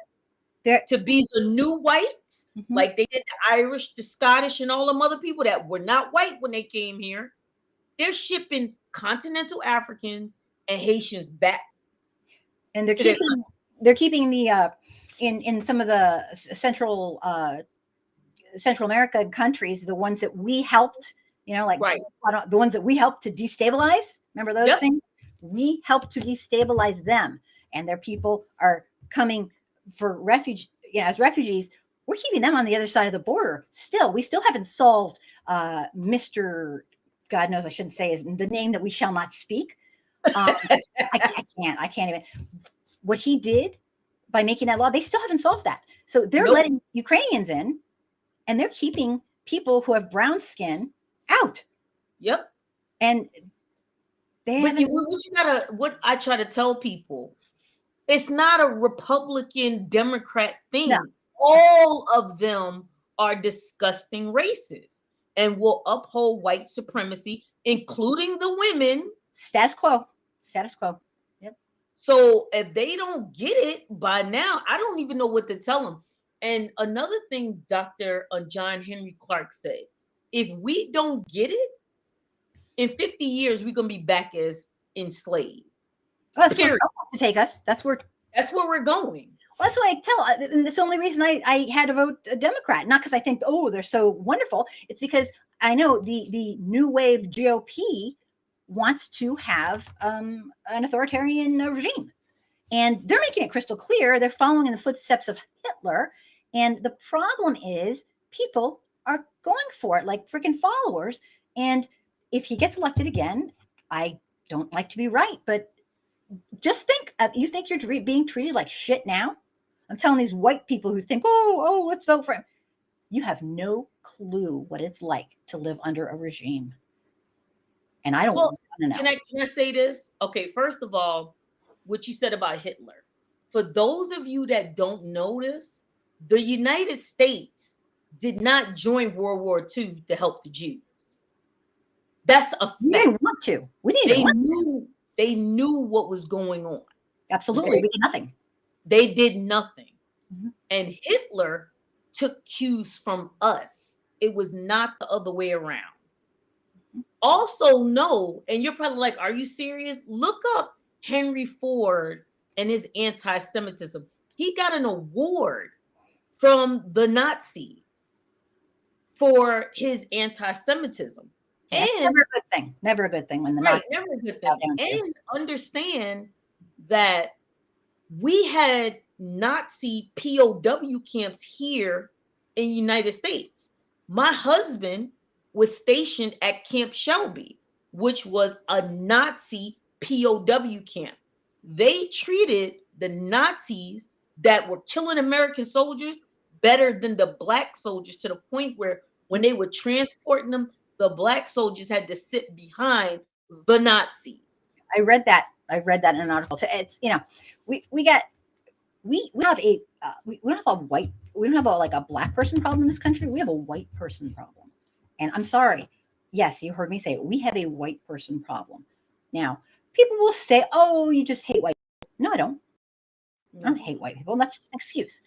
to be the new whites, like they did the Irish, the Scottish, and all them other people that were not white when they came here. They're shipping continental Africans and Haitians back, and they're keeping the in some of the Central America countries, the ones that we helped, the ones that we helped to destabilize. Remember those things? We helped to destabilize them, and their people are coming for refuge. As refugees, we're keeping them on the other side of the border. We still haven't solved Mr. God knows I shouldn't say the name that we shall not speak. I can't even. What he did by making that law, they still haven't solved that. So they're letting Ukrainians in, and they're keeping people who have brown skin out. Yep. And what I try to tell people, it's not a Republican Democrat thing. No. All of them are disgusting racists and will uphold white supremacy, including the women. Status quo. Status quo. Yep. So if they don't get it by now, I don't even know what to tell them. And another thing Dr. John Henry Clark said, if we don't get it, in 50 years, we're going to be back as enslaved. Well, that's where Trump wants to take us. That's where we're going. Well, that's why I tell. And that's the only reason I had to vote a Democrat. Not because I think, oh, they're so wonderful. It's because I know the new wave GOP wants to have an authoritarian regime. And they're making it crystal clear. They're following in the footsteps of Hitler. And the problem is people are going for it like freaking followers. And if he gets elected again, I don't like to be right, but just think, you think you're being treated like shit now? I'm telling these white people who think, oh, let's vote for him. You have no clue what it's like to live under a regime. And I don't want to know. Can I say this? Okay, first of all, what you said about Hitler. For those of you that don't know this, the United States did not join World War II to help the Jews. That's a fact. We didn't want to. We didn't want to. They knew what was going on. Absolutely. Okay? We did nothing. They did nothing. Mm-hmm. And Hitler took cues from us. It was not the other way around. Mm-hmm. Also know, and you're probably like, are you serious? Look up Henry Ford and his anti-Semitism. He got an award from the Nazis for his anti-Semitism. Yeah, it's never a good thing. Never a good thing when the Nazis. Never a good thing. And understand that we had Nazi POW camps here in the United States. My husband was stationed at Camp Shelby, which was a Nazi POW camp. They treated the Nazis that were killing American soldiers better than the black soldiers, to the point where when they were transporting them, the black soldiers had to sit behind the Nazis. I read that in an article. It's, we don't have a black person problem in this country. We have a white person problem. And I'm sorry. Yes, you heard me say it. We have a white person problem. Now, people will say, oh, you just hate white people. No, I don't. I don't hate white people. That's an excuse.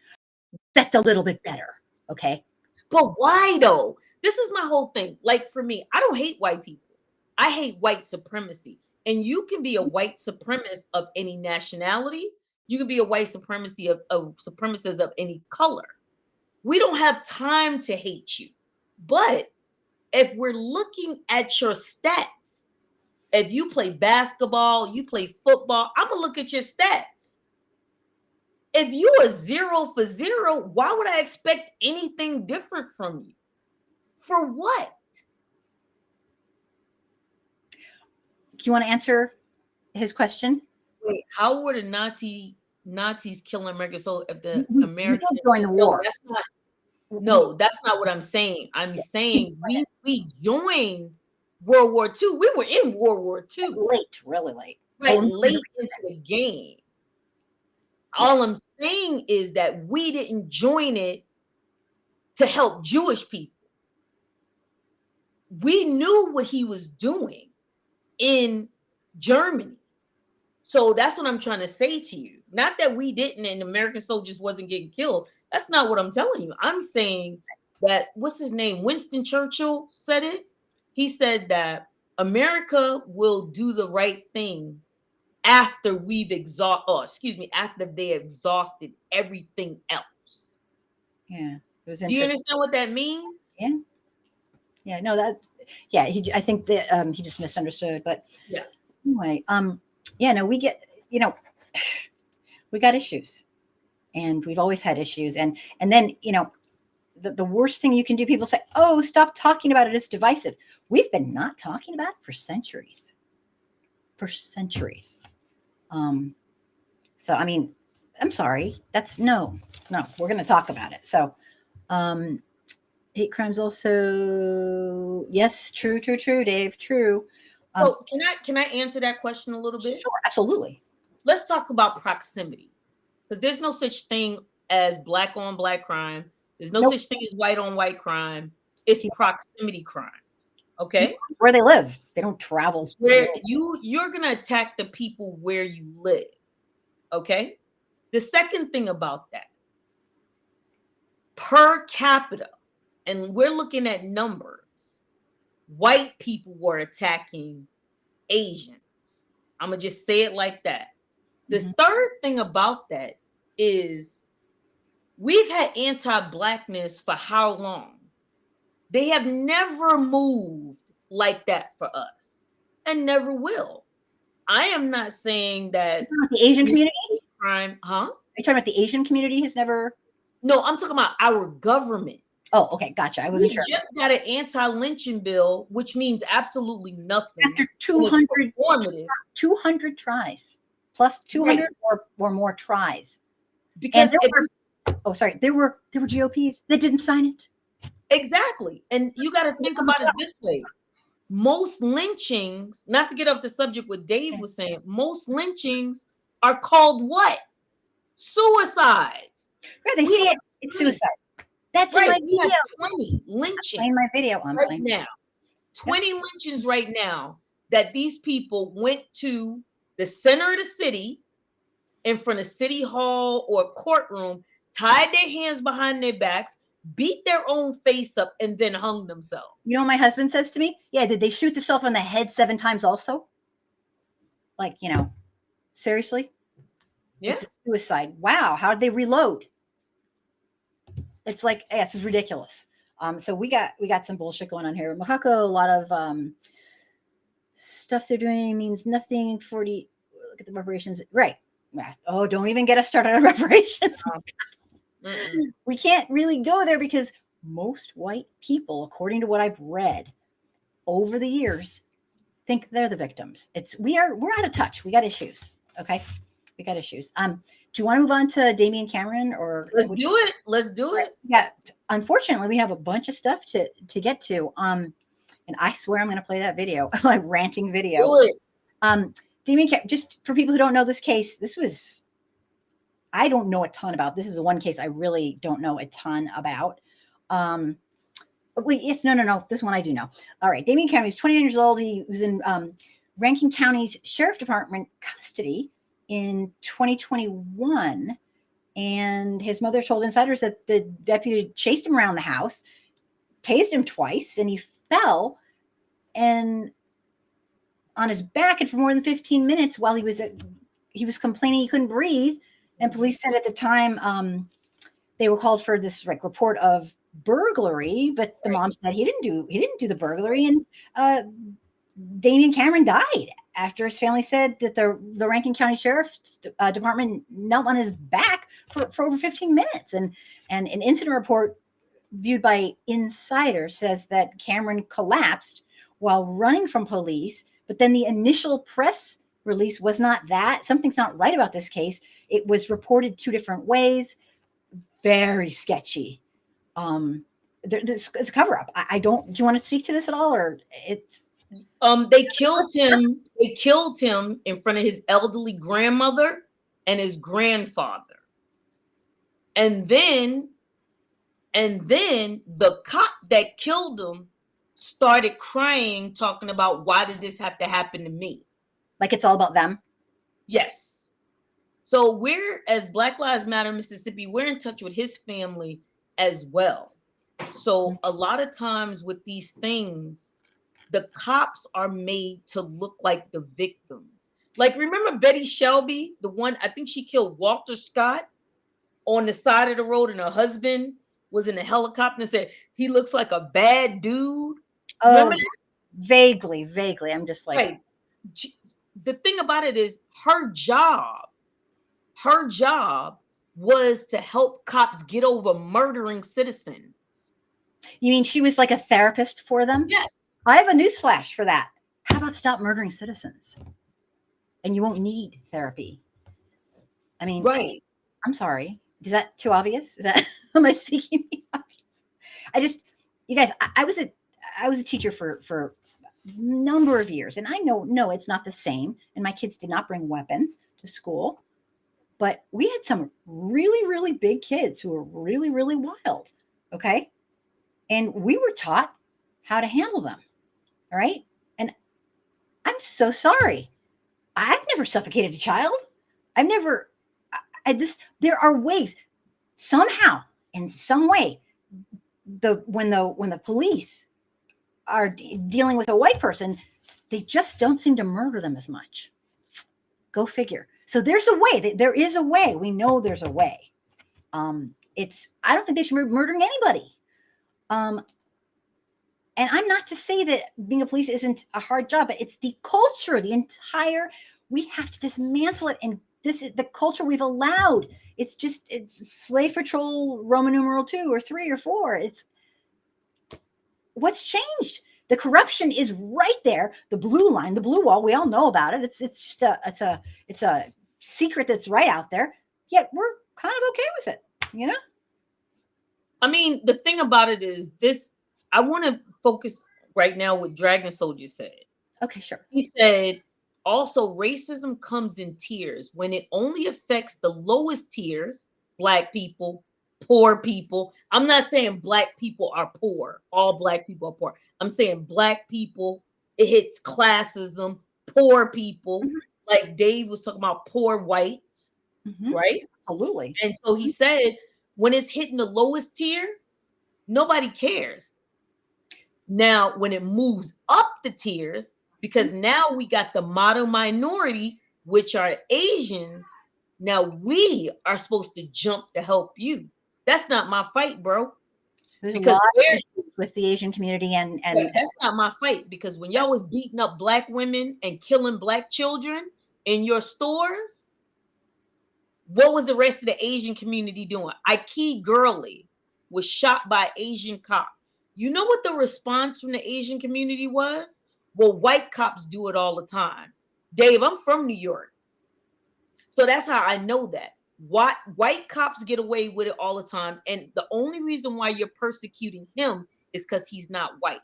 That's a little bit better. Okay. But why though? This is my whole thing. Like for me, I don't hate white people. I hate white supremacy. And you can be a white supremacist of any nationality. You can be a white supremacist of any color. We don't have time to hate you. But if we're looking at your stats, if you play basketball, you play football, I'm going to look at your stats. If you are 0 for 0, why would I expect anything different from you? For what? Do you want to answer his question? Wait, how were the Nazis killing American soldiers? If the Americans join the war? That's not what I'm saying. I'm saying we joined World War II. We were in World War II. Late, really late. Right, late into the game. All I'm saying is that we didn't join it to help Jewish people. We knew what he was doing in Germany. So that's what I'm trying to say to you. Not that we didn't and American soldiers wasn't getting killed. That's not what I'm telling you. I'm saying that, what's his name? Winston Churchill said it. He said that America will do the right thing after after they exhausted everything else. Yeah. It was Do you understand what that means? Yeah. Yeah, no, I think that he just misunderstood, but yeah. Anyway, we get, we got issues, and we've always had issues. And then, the worst thing you can do, people say, oh, stop talking about it. It's divisive. We've been not talking about it for centuries. So, I mean, I'm sorry. That's no, we're going to talk about it. So, hate crimes also. Yes. True, Dave. True. So can I answer that question a little bit? Sure. Absolutely. Let's talk about proximity, because there's no such thing as black on black crime. There's no Nope. such thing as white on white crime. It's proximity crimes. Okay. Where they live. They don't travel. Where you're gonna attack the people where you live. Okay. The second thing about that, per capita, and we're looking at numbers, white people were attacking Asians. I'm gonna just say it like that. The third thing about that is we've had anti-blackness for how long? They have never moved like that for us and never will. I am not saying that The Asian community? Crime, huh? Are you talking about the Asian community has never? No, I'm talking about our government. Oh, okay, gotcha. I wasn't sure. Just got an anti-lynching bill, which means absolutely nothing. After 200 tries, plus 200 or more tries. Because there were GOPs that didn't sign it. Exactly. And you got to think about it this way. Most lynchings, not to get off the subject what Dave was saying, most lynchings are called what? Suicides. Yeah, they say it's suicide. That's in my video. 20 lynchings. In my video right now. 20 lynchings right now that these people went to the center of the city in front of city hall or courtroom, tied their hands behind their backs, beat their own face up, and then hung themselves. You know what my husband says to me? Yeah, did they shoot themselves on the head 7 times also? Like, seriously? Yeah. It's a suicide. Wow, how did they reload? It's like, it's ridiculous. So we got some bullshit going on here. Mahako, a lot of stuff they're doing means nothing. 40. Look at the reparations. Right. Oh, don't even get us started on reparations. We can't really go there because most white people, according to what I've read over the years, think they're the victims. We're out of touch. We got issues. Okay. We got issues. Do you want to move on to Damian Cameron or let's do it? Let's do it. Yeah. Unfortunately, we have a bunch of stuff to get to. And I swear I'm going to play that video, my ranting video. Do it. Damian Cameron, just for people who don't know this case, I don't know a ton about. This is the one case I really don't know a ton about. No. This one I do know. All right. Damian Cameron is 29 years old. He was in Rankin County's Sheriff Department custody in 2021. And his mother told insiders that the deputy chased him around the house, tased him twice, and he fell and on his back and for more than 15 minutes while he was complaining he couldn't breathe. And police said at the time they were called for this report of burglary, but the mom said he didn't do the burglary, and Damian Cameron died after his family said that the Rankin County Sheriff's Department knelt on his back for over 15 minutes. And an incident report viewed by Insider says that Cameron collapsed while running from police, but then the initial press release was not that. Something's not right about this case. It was reported 2 different ways. Very sketchy. It's a cover up. Do you want to speak to this at all, or it's? They killed him. They killed him in front of his elderly grandmother and his grandfather. And then the cop that killed him started crying, talking about, why did this have to happen to me? Like it's all about them? Yes. So we're, as Black Lives Matter Mississippi, we're in touch with his family as well. So a lot of times with these things, the cops are made to look like the victims. Like, remember Betty Shelby, the one, I think she killed Walter Scott on the side of the road, and her husband was in a helicopter and said, he looks like a bad dude. Remember that? Vaguely. I'm just like. Right. The thing about it is her job was to help cops get over murdering citizens. You mean she was like a therapist for them? Yes. I have a newsflash for that. How about stop murdering citizens? And you won't need therapy. I mean, right. I'm sorry. Is that too obvious? Is that, am I speaking obvious? You guys, I was a teacher for a number of years, and I know it's not the same. And my kids did not bring weapons to school, but we had some really, really big kids who were really, really wild. Okay. And we were taught how to handle them. All right. And I'm so sorry. I've never suffocated a child. I've never, I just, there are ways somehow, in some way, when the police are dealing with a white person, they just don't seem to murder them as much. Go figure. So there's a way. There is a way. We know there's a way. I don't think they should be murdering anybody. And I'm not to say that being a police isn't a hard job, but it's the culture, we have to dismantle it. And this is the culture we've allowed. It's slave patrol, Roman numeral 2 or 3 or 4. It's what's changed. The corruption is right there. The blue line, the blue wall. We all know about it. It's a secret that's right out there. Yet we're kind of okay with it, you know? I mean, the thing about it is this. I want to focus right now what Dragon Soldier said. Okay, sure. He said, also, racism comes in tiers when it only affects the lowest tiers, Black people, poor people. I'm not saying Black people are poor. All Black people are poor. I'm saying Black people, it hits classism, poor people. Mm-hmm. Like Dave was talking about poor whites, right? Absolutely. And so he said, when it's hitting the lowest tier, nobody cares. Now, when it moves up the tiers, because now we got the model minority, which are Asians, now we are supposed to jump to help you. That's not my fight, bro. There's because a lot of issues with the Asian community and that's not my fight, because when y'all was beating up Black women and killing Black children in your stores, what was the rest of the Asian community doing? Ike Gurley was shot by Asian cop. You know what the response from the Asian community was? Well, white cops do it all the time. Dave, I'm from New York. So that's how I know that. White cops get away with it all the time. And the only reason why you're persecuting him is because he's not white.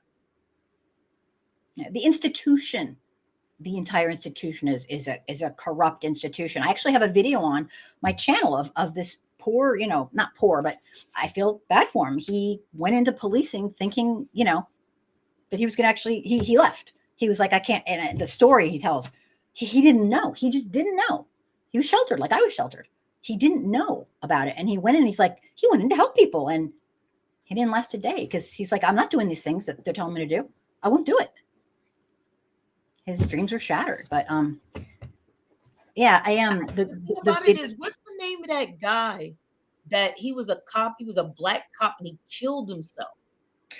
The institution, the entire institution is a corrupt institution. I actually have a video on my channel of this poor, not poor, but I feel bad for him. He went into policing thinking, that he was going to actually, he left. He was like, I can't. And the story he tells, he didn't know. He just didn't know. He was sheltered like I was sheltered. He didn't know about it. And he went in, he went in to help people. And he didn't last a day because he's like, I'm not doing these things that they're telling me to do. I won't do it. His dreams were shattered. But yeah, I am. The thing about it is, what's the name of that guy that he was a cop? He was a Black cop and he killed himself.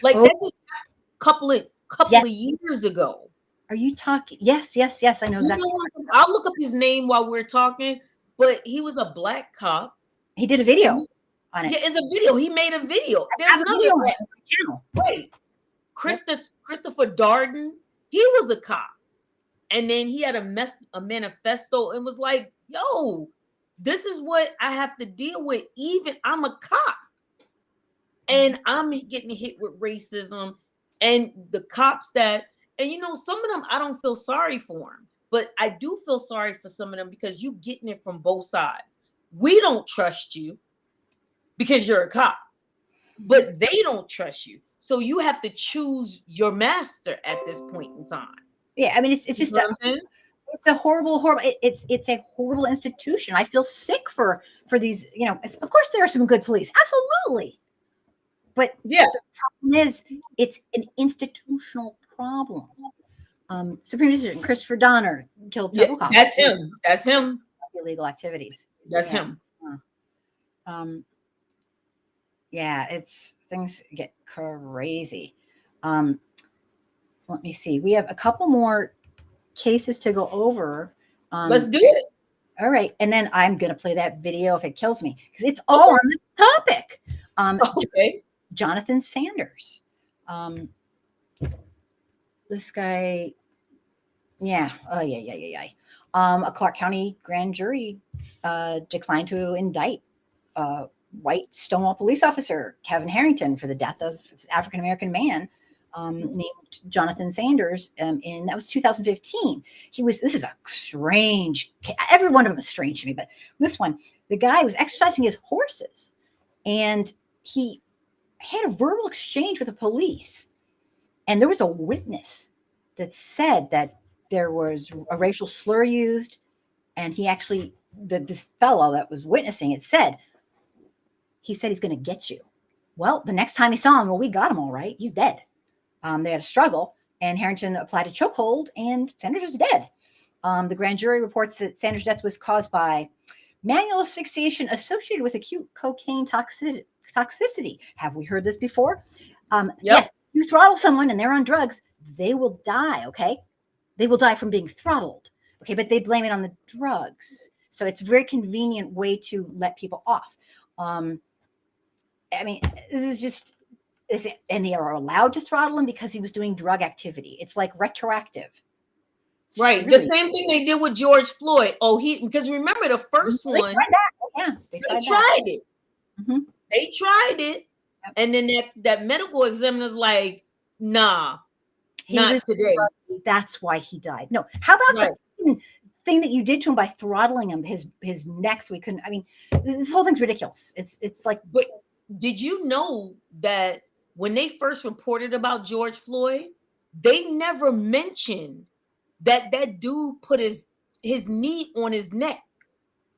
Like that was a couple of years ago. Are you talking? Yes. I know exactly. I'll look up his name while we're talking, but he was a Black cop. He did a video on it. Yeah, it's a video. He made a video. There's another video on my channel. Wait, Christopher Darden, he was a cop. And then he had a manifesto and was like, yo, this is what I have to deal with. Even I'm a cop. And I'm getting hit with racism. And the cops and some of them, I don't feel sorry for them. But I do feel sorry for some of them because you getting it from both sides. We don't trust you because you're a cop. But they don't trust you. So you have to choose your master at this point in time. Yeah, I mean, it's just it's a horrible, it's a horrible institution. I feel sick for these, of course there are some good police, absolutely, but yeah, the problem is it's an institutional problem. Supremacy, Christopher Donner killed several cops. That's him. Illegal activities. That's him. Yeah, things get crazy. Let me see. We have a couple more cases to go over. Let's do it. All right. And then I'm going to play that video if it kills me because it's all on the topic. Okay. Jonathan Sanders. This guy. Yeah. Oh, yeah. A Clark County grand jury declined to indict white Stonewall police officer Kevin Harrington for the death of this African-American man named Jonathan Sanders. That was 2015. This is a strange, every one of them is strange to me, but this one, the guy was exercising his horses and he had a verbal exchange with the police, and there was a witness that said that there was a racial slur used, and he actually, this fellow that was witnessing it said, he said he's going to get you. Well, the next time he saw him, well, we got him all right. He's dead. They had a struggle, and Harrington applied a chokehold, and Sanders is dead. The grand jury reports that Sanders' death was caused by manual asphyxiation associated with acute cocaine toxicity. Have we heard this before? Yes, you throttle someone and they're on drugs, they will die, okay? They will die from being throttled, okay? But they blame it on the drugs. So it's a very convenient way to let people off. I mean, this is just, and they are allowed to throttle him because he was doing drug activity. It's like retroactive. It's Right. really, the same thing they did with George Floyd. Oh, because remember the first they one, tried that. Yeah, they that. tried it. Mhm. They tried it. Yep. And then that medical examiner's like, nah, He not was today. druggy. That's why he died. No, how about Right. the thing that you did to him by throttling him, his neck, so he couldn't. I mean, this whole thing's ridiculous. It's like. But did you know that when they first reported about George Floyd, they never mentioned that dude put his knee on his neck?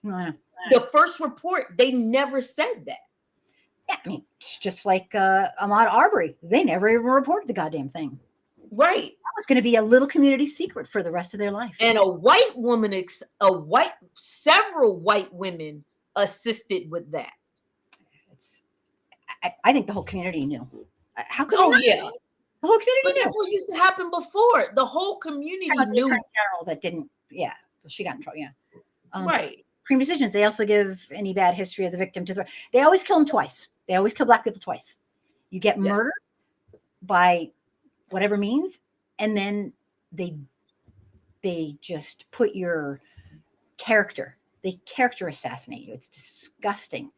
No. The first report, they never said that. Yeah, I mean, it's just like Ahmaud Arbery. They never even reported the goddamn thing. Right. That was going to be a little community secret for the rest of their life. And a white woman, several white women assisted with that. I think the whole community knew. How could yeah. The whole community But knew. that's what used to happen before. The whole community The knew. Attorney General that didn't. Yeah, she got in trouble. Yeah. Right. Crime decisions. They also give any bad history of the victim to they always kill them twice. They always kill black people twice. You get murdered by whatever means, and then they just put your character. They character assassinate you. It's disgusting.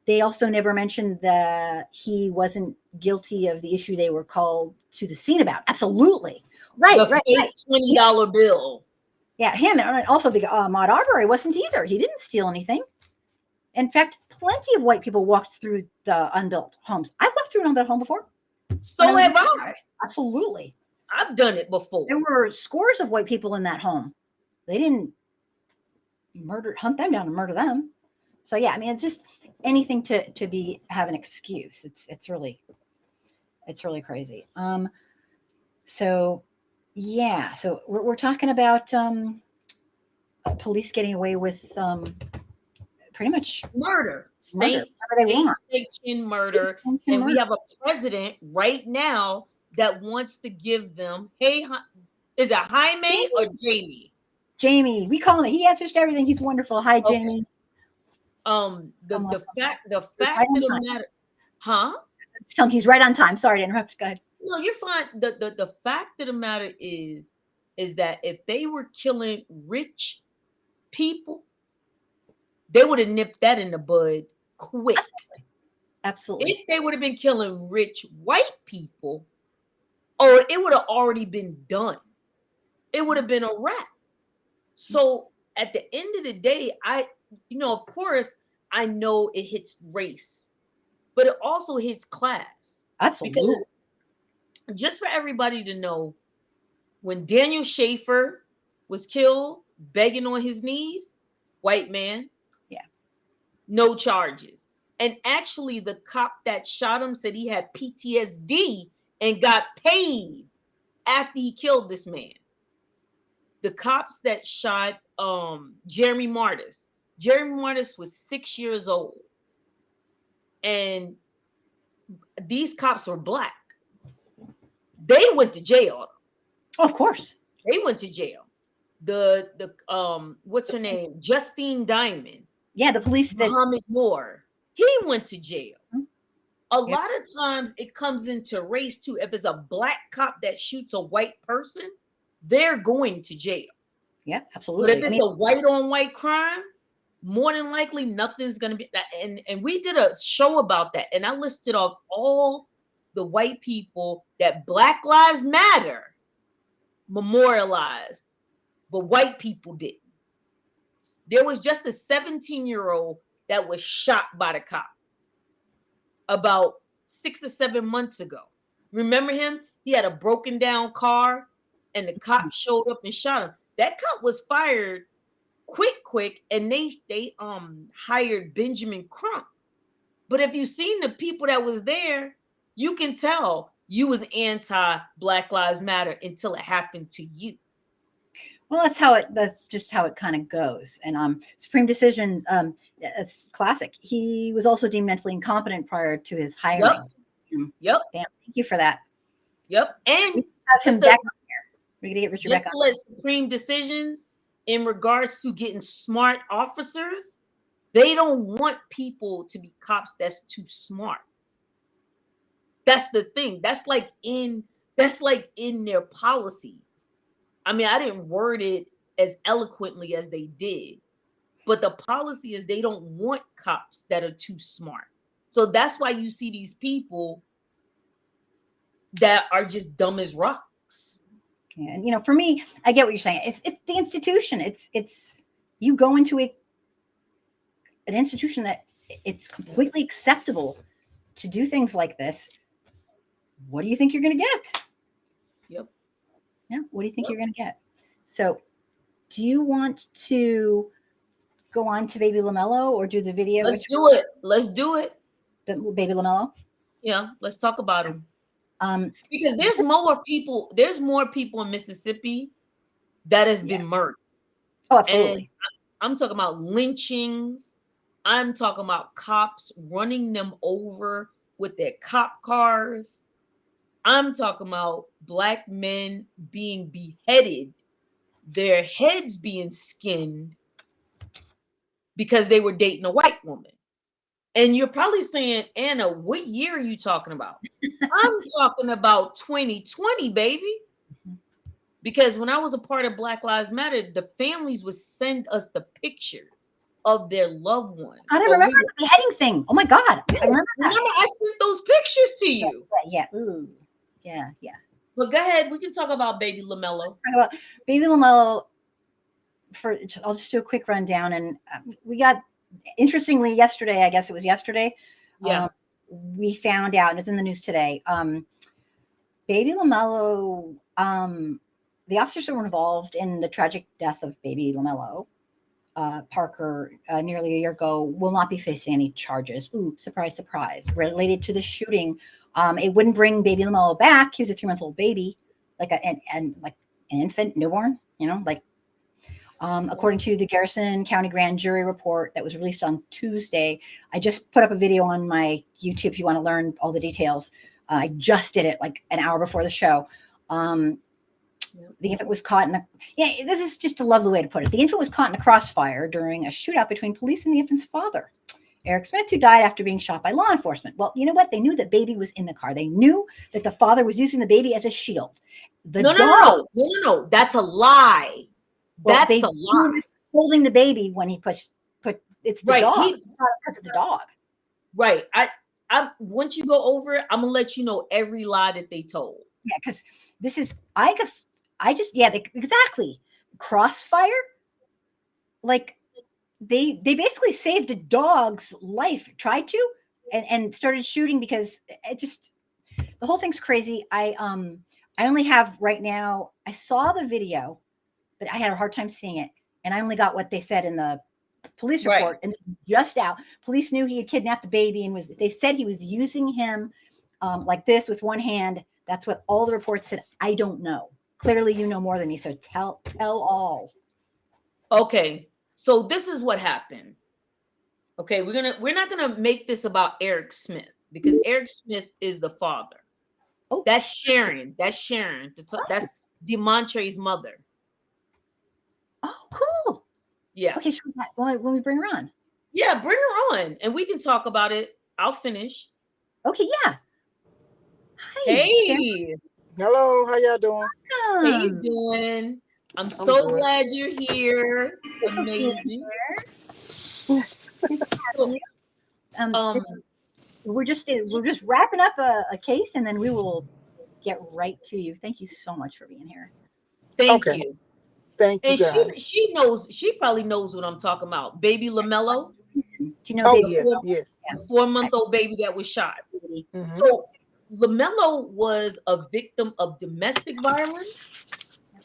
They also never mentioned that he wasn't guilty of the issue they were called to the scene about. Absolutely. Right. The fake $20 bill. Yeah, him. And also the Ahmaud Arbery wasn't either. He didn't steal anything. In fact, plenty of white people walked through the unbuilt homes. I've walked through an unbuilt home before. So have I. Absolutely. I've done it before. There were scores of white people in that home. They didn't hunt them down and murder them. So yeah, I mean, it's just anything to have an excuse. It's really crazy. So yeah, so we're talking about police getting away with pretty much murder. State sanctioned murder. And we have a president right now that wants to give them, hey, is it Jaime or Jamie? Jamie, we call him. He answers to everything. He's wonderful. Hi, Okay. Jamie. The fact of the matter, huh? Tell him he's right on time. Sorry to interrupt. Go ahead. No, you're fine. The fact of the matter is that if they were killing rich people, they would have nipped that in the bud quick. Absolutely. If they would have been killing rich white people, or it would have already been done. It would have been a wrap. So at the end of the day, of course, I know it hits race, but it also hits class. Absolutely. Because just for everybody to know, when Daniel Schaefer was killed, begging on his knees, white man, no charges. And actually, the cop that shot him said he had PTSD and got paid after he killed this man. The cops that shot Jeremy Martis was 6 years old. And these cops were black. They went to jail. Oh, of course. They went to jail. The what's her name? Justine Diamond. Yeah, the police that Muhammad Noor. He went to jail. A lot of times it comes into race too. If it's a black cop that shoots a white person, they're going to jail. Yeah, absolutely. But if it's a white on white crime, more than likely nothing's going to be that. And we did a show about that. And I listed off all the white people that Black Lives Matter memorialized, but white people didn't. There was just a 17-year-old that was shot by the cop about 6 or 7 months ago. Remember him? He had a broken down car and the cop showed up and shot him. That cop was fired quick, and they hired Benjamin Crump. But if you've seen the people that was there, you can tell you was anti Black Lives Matter until it happened to you. Well, that's just how it kind of goes. And Supreme Decisions, it's classic. He was also deemed mentally incompetent prior to his hiring. Yep. Damn, thank you for that. Yep. And we have him back on here. We're gonna get Richard just back to on. let Supreme Decisions in regards to getting smart officers, they don't want people to be cops that's too smart. That's the thing. That's like in their policies. I mean, I didn't word it as eloquently as they did, but the policy is they don't want cops that are too smart. So that's why you see these people that are just dumb as rocks. Yeah, and for me, I get what you're saying. It's the institution. It's you go into an institution that it's completely acceptable to do things like this. What do you think you're going to get? Yep. Yeah. What do you think you're going to get? So, do you want to go on to Baby Lamello or do the video? Let's do it. The Baby Lamello. Yeah, let's talk about him. Because there's more people in Mississippi that have been murdered. Oh, absolutely. And I'm talking about lynchings. I'm talking about cops running them over with their cop cars. I'm talking about Black men being beheaded, their heads being skinned because they were dating a white woman. And you're probably saying, Anna, what year are you talking about? I'm talking about 2020, baby. Because when I was a part of Black Lives Matter, the families would send us the pictures of their loved ones. God, I remember the beheading thing. Oh my God. I remember I sent those pictures to you. Yeah. Ooh. Yeah. But go ahead. We can talk about Baby Lamello. Let's talk about Baby Lamello. I'll just do a quick rundown. And we got, interestingly, yesterday, I guess it was yesterday. Yeah. We found out, and it's in the news today. Baby Lamello, the officers that were involved in the tragic death of Baby Lamello, Parker, nearly a year ago, will not be facing any charges. Ooh, surprise, surprise. Related to the shooting, it wouldn't bring Baby Lamello back. He was a 3-month-old baby, like an infant, newborn. According to the Garrison County Grand Jury report that was released on Tuesday. I just put up a video on my YouTube if you want to learn all the details. I just did it like an hour before the show. The infant was caught this is just a lovely way to put it. The infant was caught in a crossfire during a shootout between police and the infant's father, Eric Smith, who died after being shot by law enforcement. Well, you know what? They knew that baby was in the car. They knew that the father was using the baby as a shield. No. That's a lie. Well, That's a lie. He was holding the baby when he put it's the dog because of the dog. Right. I once you go over it, I'm gonna let you know every lie that they told. Yeah, because this is exactly crossfire. Like they basically saved a dog's life, tried to, and started shooting because it just the whole thing's crazy. I only have right now. I saw the video, but I had a hard time seeing it, and I only got what they said in the police report. Right. And this is just out. Police knew he had kidnapped the baby, and they said he was using him like this with one hand. That's what all the reports said. I don't know. Clearly, you know more than me, so tell all. Okay, so this is what happened. Okay, we're not gonna make this about Eric Smith because Eric Smith is the father. Oh, that's Sharon. That's DeMontre's mother. Oh, cool. Yeah. Okay, when we bring her on. Yeah, bring her on, and we can talk about it. I'll finish. Okay, yeah. Hi, hey. Sharon. Hello, how y'all doing? How you doing? I'm so glad you're here. Amazing. We're just wrapping up a case, and then we will get right to you. Thank you so much for being here. Thank you. Thank you. And she probably knows what I'm talking about. Baby Lamello. Do you know? Oh, Baby? yes, yes. The 4-month-old baby that was shot. Mhm. So Lamello was a victim of domestic violence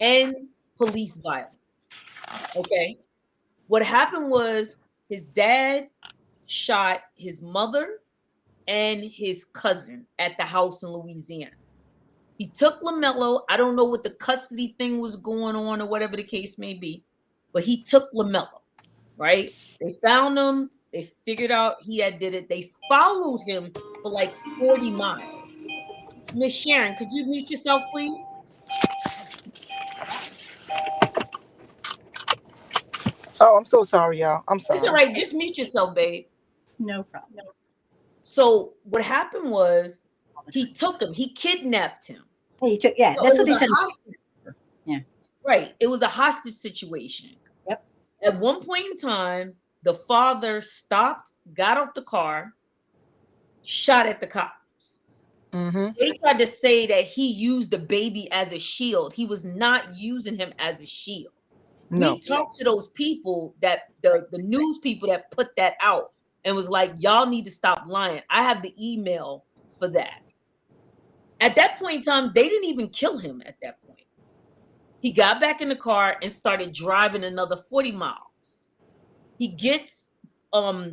and police violence. Okay. What happened was his dad shot his mother and his cousin at the house in Louisiana. He took Lamello. I don't know what the custody thing was going on or whatever the case may be, but he took Lamello, right? They found him. They figured out he had did it. They followed him for like 40 miles. Miss Sharon, could you mute yourself, please? Oh, I'm so sorry, y'all. I'm It's all sorry. right. Just mute yourself, babe. No problem. So what happened was he took him. He kidnapped him. Hey, you took, yeah, So that's it what was they a said. hostage. Yeah. Right. It was a hostage situation. Yep. At one point in time, the father stopped, got out the car, shot at the cops. Mm-hmm. They tried to say that he used the baby as a shield. He was not using him as a shield. No. We talked to those people that the news people that put that out and was like, y'all need to stop lying. I have the email for that. At that point in time, they didn't even kill him at that point. He got back in the car and started driving another 40 miles. He gets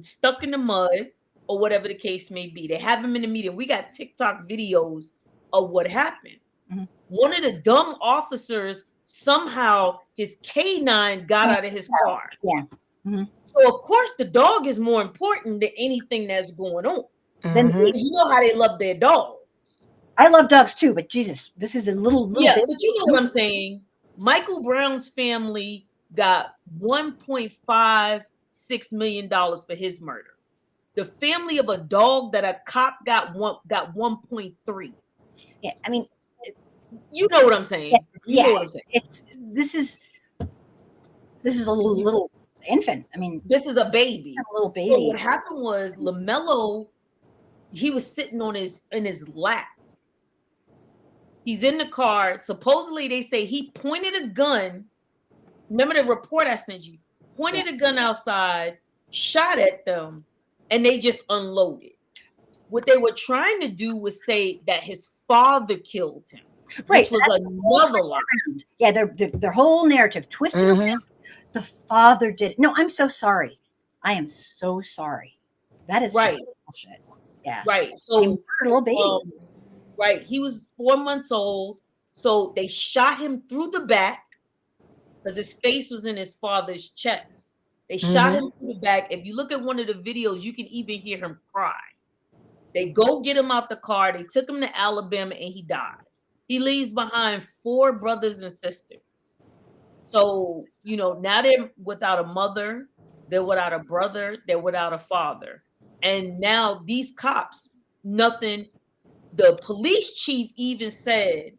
stuck in the mud or whatever the case may be. They have him in the meeting. We got TikTok videos of what happened. Mhm. One of the dumb officers, somehow his canine got out of his car. Yeah. Mhm. So of course the dog is more important than anything that's going on. Then Mhm. Because you know how they love their dogs. I love dogs too, but Jesus, this is a little Yeah, bit. but you know what I'm saying. Michael Brown's family got $1.56 million for his murder. The family of a dog that a cop got 1.3. Yeah, I mean, You know what I'm saying. You know what I'm saying. It's this is a little infant. I mean, This is a baby. a little So baby. what happened was Lamello, he was sitting on in his lap. He's in the car. Supposedly they say he pointed a gun. Remember the report I sent you? Pointed a gun outside, shot at them, and they just unloaded. What they were trying to do was say that his father killed him, Right, which was that's the whole another twist lie. around. Yeah, their whole narrative twisted Mhm. around. The father did it. No, I'm so sorry. I am so sorry. That is Right, just bullshit. Yeah. right. He So, murdered a little baby. right, he was 4 months old. So they shot him through the back because his face was in his father's chest. They shot him through the back. If you look at one of the videos, you can even hear him cry. They go get him out the car. They took him to Alabama and he died. He leaves behind 4 brothers and sisters. So, you know, now they're without a mother, they're without a brother, they're without a father. And now these cops, nothing. The police chief even said,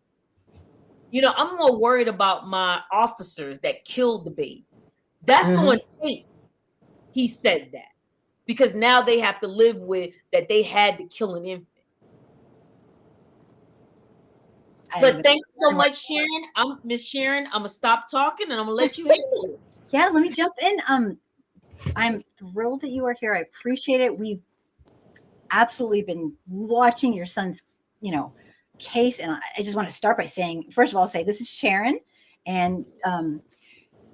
you know, I'm more worried about my officers that killed the baby. That's Mhm. on tape. He said that because now they have to live with that they had to kill an infant. But thank you so much, Sharon. I'm Miss Sharon. I'm gonna stop talking and I'm gonna let you handle it. Yeah, let me jump in. I'm thrilled that you are here. I appreciate it. We've absolutely been watching your son's, case, and I just want to start by saying, first of all, say this is Sharon and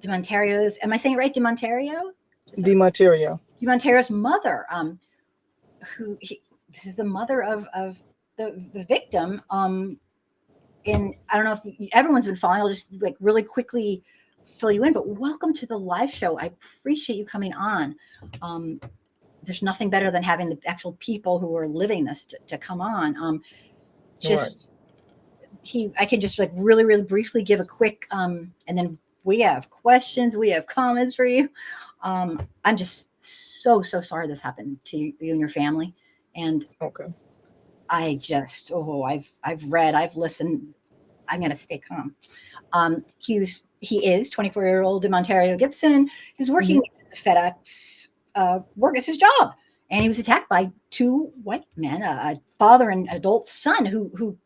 DeMonterio's. Am I saying it right? DeMonterio? DeMonterio. DeMonterio's mother. This is the mother of the victim. And I don't know if everyone's been following. I'll just like really quickly fill you in. But welcome to the live show. I appreciate you coming on. There's nothing better than having the actual people who are living this to come on. I can just like really, really briefly give a quick, and then we have questions, we have comments for you. I'm just so sorry this happened to you and your family. And Okay. I've read, I've listened. I'm going to stay calm. He is 24-year-old DeMonterio Gibson. He was working as a FedEx work as his job, and he was attacked by 2 white men, a father and adult son, who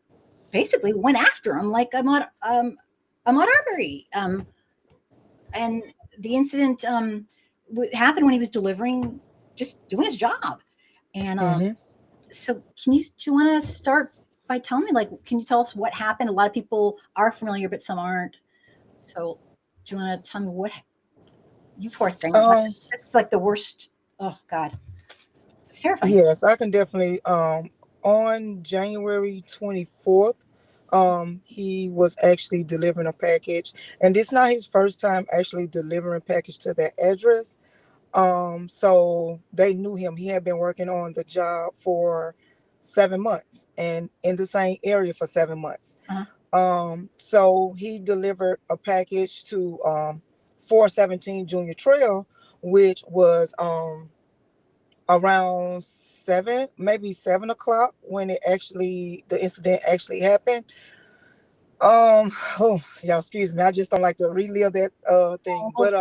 basically went after him like Ahmaud Arbery. And the incident happened when he was delivering just doing his job. And Mm-hmm. so do you want to start by telling me, like, can you tell us what happened? A lot of people are familiar, but some aren't. So do you want to tell me what you poor thing? That's like the worst. Oh God, it's terrifying. Yes, I can definitely. On January 24th, he was actually delivering a package, and this not his first time actually delivering package to that address. So they knew him. He had been working on the job for 7 months and in the same area for 7 months. Uh-huh. So he delivered a package to 417 Junior Trail, which was around 7, maybe 7 o'clock when the incident actually happened. Oh, y'all excuse me, I just don't like to relive that thing. Oh, But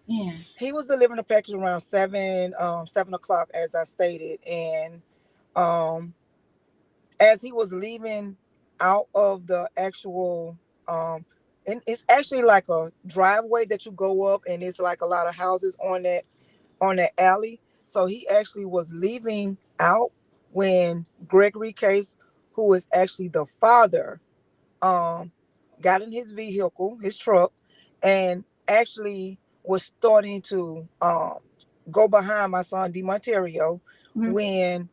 yeah. he was delivering a package around 7 o'clock, as I stated. And um as he was leaving out of the actual and it's actually like a driveway that you go up, and it's like a lot of houses on that alley. So he actually was leaving out when Gregory Case, who is actually the father, um, got in his vehicle, his truck, and actually was starting to go behind my son DeMonterio Mhm. when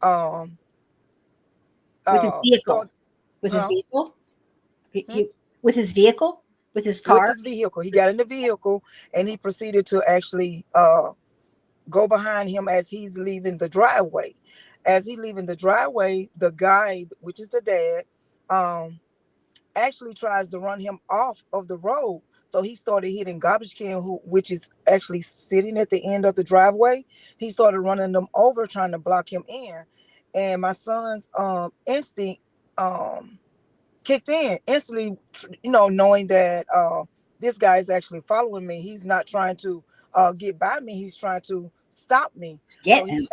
um With his vehicle. start With his huh vehicle. hmm? With his vehicle. With his With car. his vehicle. He got in the vehicle and he proceeded to actually go behind him as he's leaving the driveway. As he leaving the driveway, the guy, which is the dad, um, actually tries to run him off of the road. So he started hitting garbage can, which is actually sitting at the end of the driveway. He started running them over, trying to block him in. And my son's instinct um, kicked in instantly, knowing that this guy is actually following me. He's not trying to get by me. He's trying to stop me. So Get him.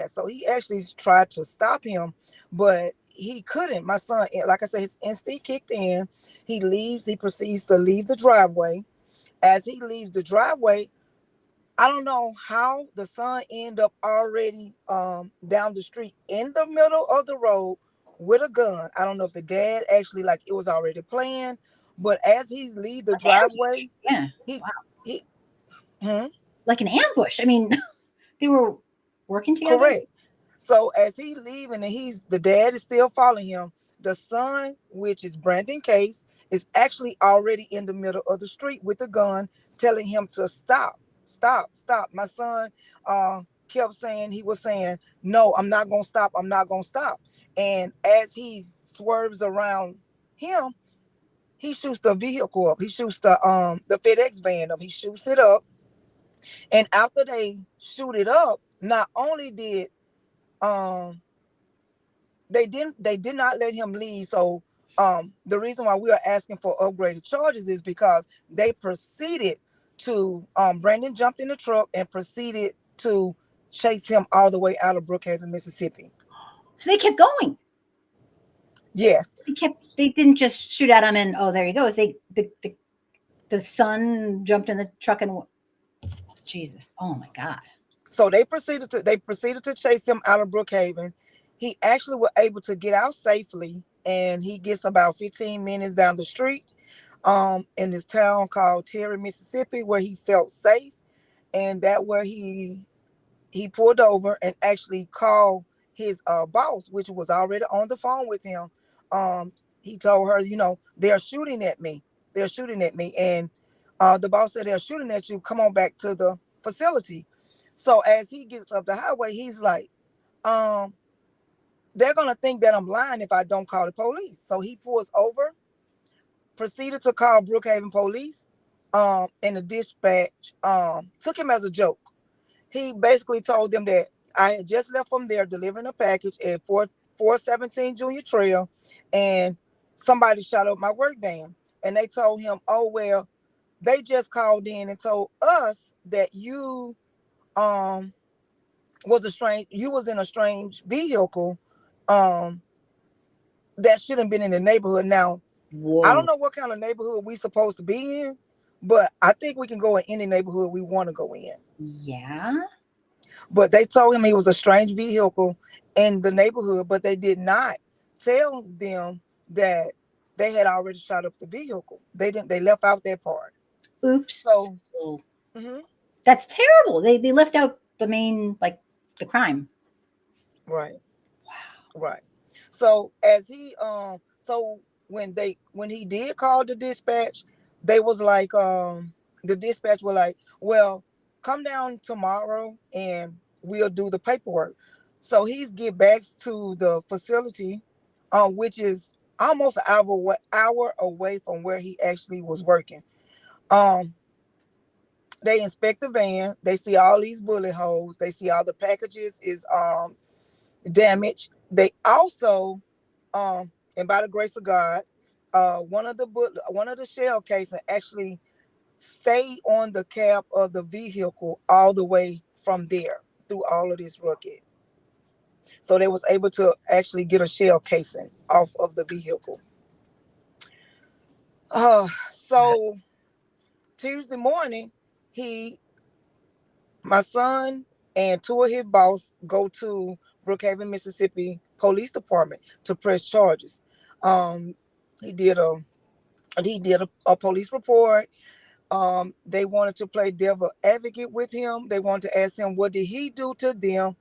so he actually tried to stop him, but he couldn't. My son, like I said, his instinct kicked in. He proceeds to leave the driveway. As he leaves the driveway, I don't know how the son ended up already down the street in the middle of the road with a gun. I don't know if the dad actually, like, it was already planned, but as he's leave the Like an ambush. driveway, Yeah. he Wow. he hmm, Like an ambush. I mean, they were working together. correct. So as he leaving and the dad is still following him, the son, which is Brandon Case, is actually already in the middle of the street with a gun, telling him to stop, stop, stop. My son kept saying, he was saying, no, I'm not gonna stop, I'm not gonna stop. And as he swerves around him, he shoots the vehicle up. He shoots the FedEx van up. He shoots it up. And after they shoot it up, not only did um they did not let him leave. So the reason why we are asking for upgraded charges is because they proceeded to Brandon jumped in the truck and proceeded to chase him all the way out of Brookhaven, Mississippi. So they kept going. Yes. They didn't just shoot at him and, oh, there he goes. The son jumped in the truck and, Jesus. Oh my God. So they proceeded to chase him out of Brookhaven. He actually was able to get out safely, and he gets about 15 minutes down the street in this town called Terry, Mississippi, where he felt safe. And that where he pulled over and actually called his boss, which was already on the phone with him. Um, he told her, they're shooting at me. They're shooting at me. And the boss said, they're shooting at you. Come on back to the facility. So as he gets up the highway, he's like, um, they're going to think that I'm lying if I don't call the police. So he pulls over, proceeded to call Brookhaven police, and the dispatch took him as a joke. He basically told them that I had just left from there delivering a package at 417 Junior Trail, and somebody shot up my work van. And they told him, oh, well, they just called in and told us that um you was in a strange vehicle um that shouldn't have been in the neighborhood. Now, I don't Whoa. know what kind of neighborhood we supposed to be in, but I think we can go in any neighborhood we want to go in. Yeah. But they told him it was a strange vehicle in the neighborhood, but they did not tell them that they had already shot up the vehicle. They didn't. They left out that part. Oops. So, So mhm, that's terrible. They left out the main, like, the crime. right, right. So as he so when he did call the dispatch, they was like the dispatch were like, well, come down tomorrow and we'll do the paperwork. So he's get back to the facility, which is almost an hour away from where he actually was working. Um, they inspect the van. They see all these bullet holes. They see all the packages is damaged. They also, and by the grace of God, one of the shell casing actually stayed on the cab of the vehicle all the way from there through all of this rugged. So they was able to actually get a shell casing off of the vehicle. So Tuesday morning, he, my son, and two of his boss go to Brookhaven, Mississippi Police Department to press charges. Um, he did a a police report. They wanted to play devil advocate with him. They wanted to ask him what did he do to them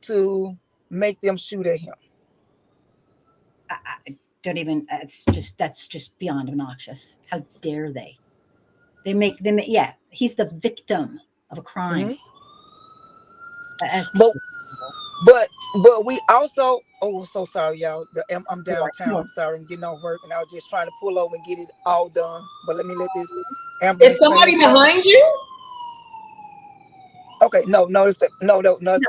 to make them shoot at him. I don't even. That's just beyond obnoxious. How dare they? They make them. Yeah, he's the victim of a crime. Mhm. That's But But we also, oh, so sorry, y'all. I'm downtown. more. I'm sorry, I'm getting off work, and I was just trying to pull over and get it all done. But let me let this Is ambulance somebody claim come. behind you? Okay, no, it's the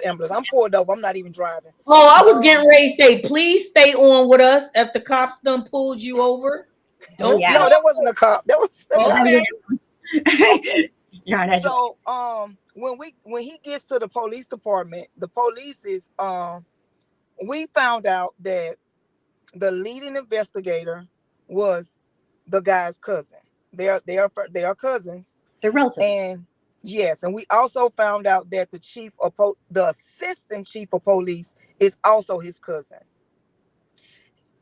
ambulance. I'm pulled over. I'm not even driving. Oh, I was Um, getting ready to say, please stay on with us if the cops done pulled you over. Oh Don't yeah. get no, that wasn't a cop. That was off. Okay. okay. You're on edge. So when he gets to the police department, the police is we found out that the leading investigator was the guy's cousin. They are cousins. They're relatives. And yes, and we also found out that the assistant chief of police is also his cousin.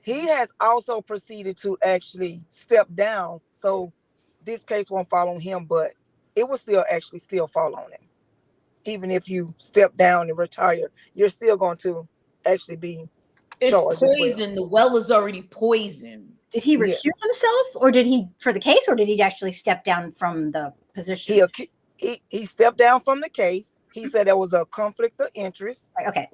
He has also proceeded to actually step down, so this case won't fall on him, but it will still fall on him. Even if you step down and retire, you're still going to actually be It's charged as well. poison. The well is already poisoned. Did he Yes. recuse himself, or did he for the case, or did he actually step down from the position? He stepped down from the case. He said there was a conflict of interest. Right, okay.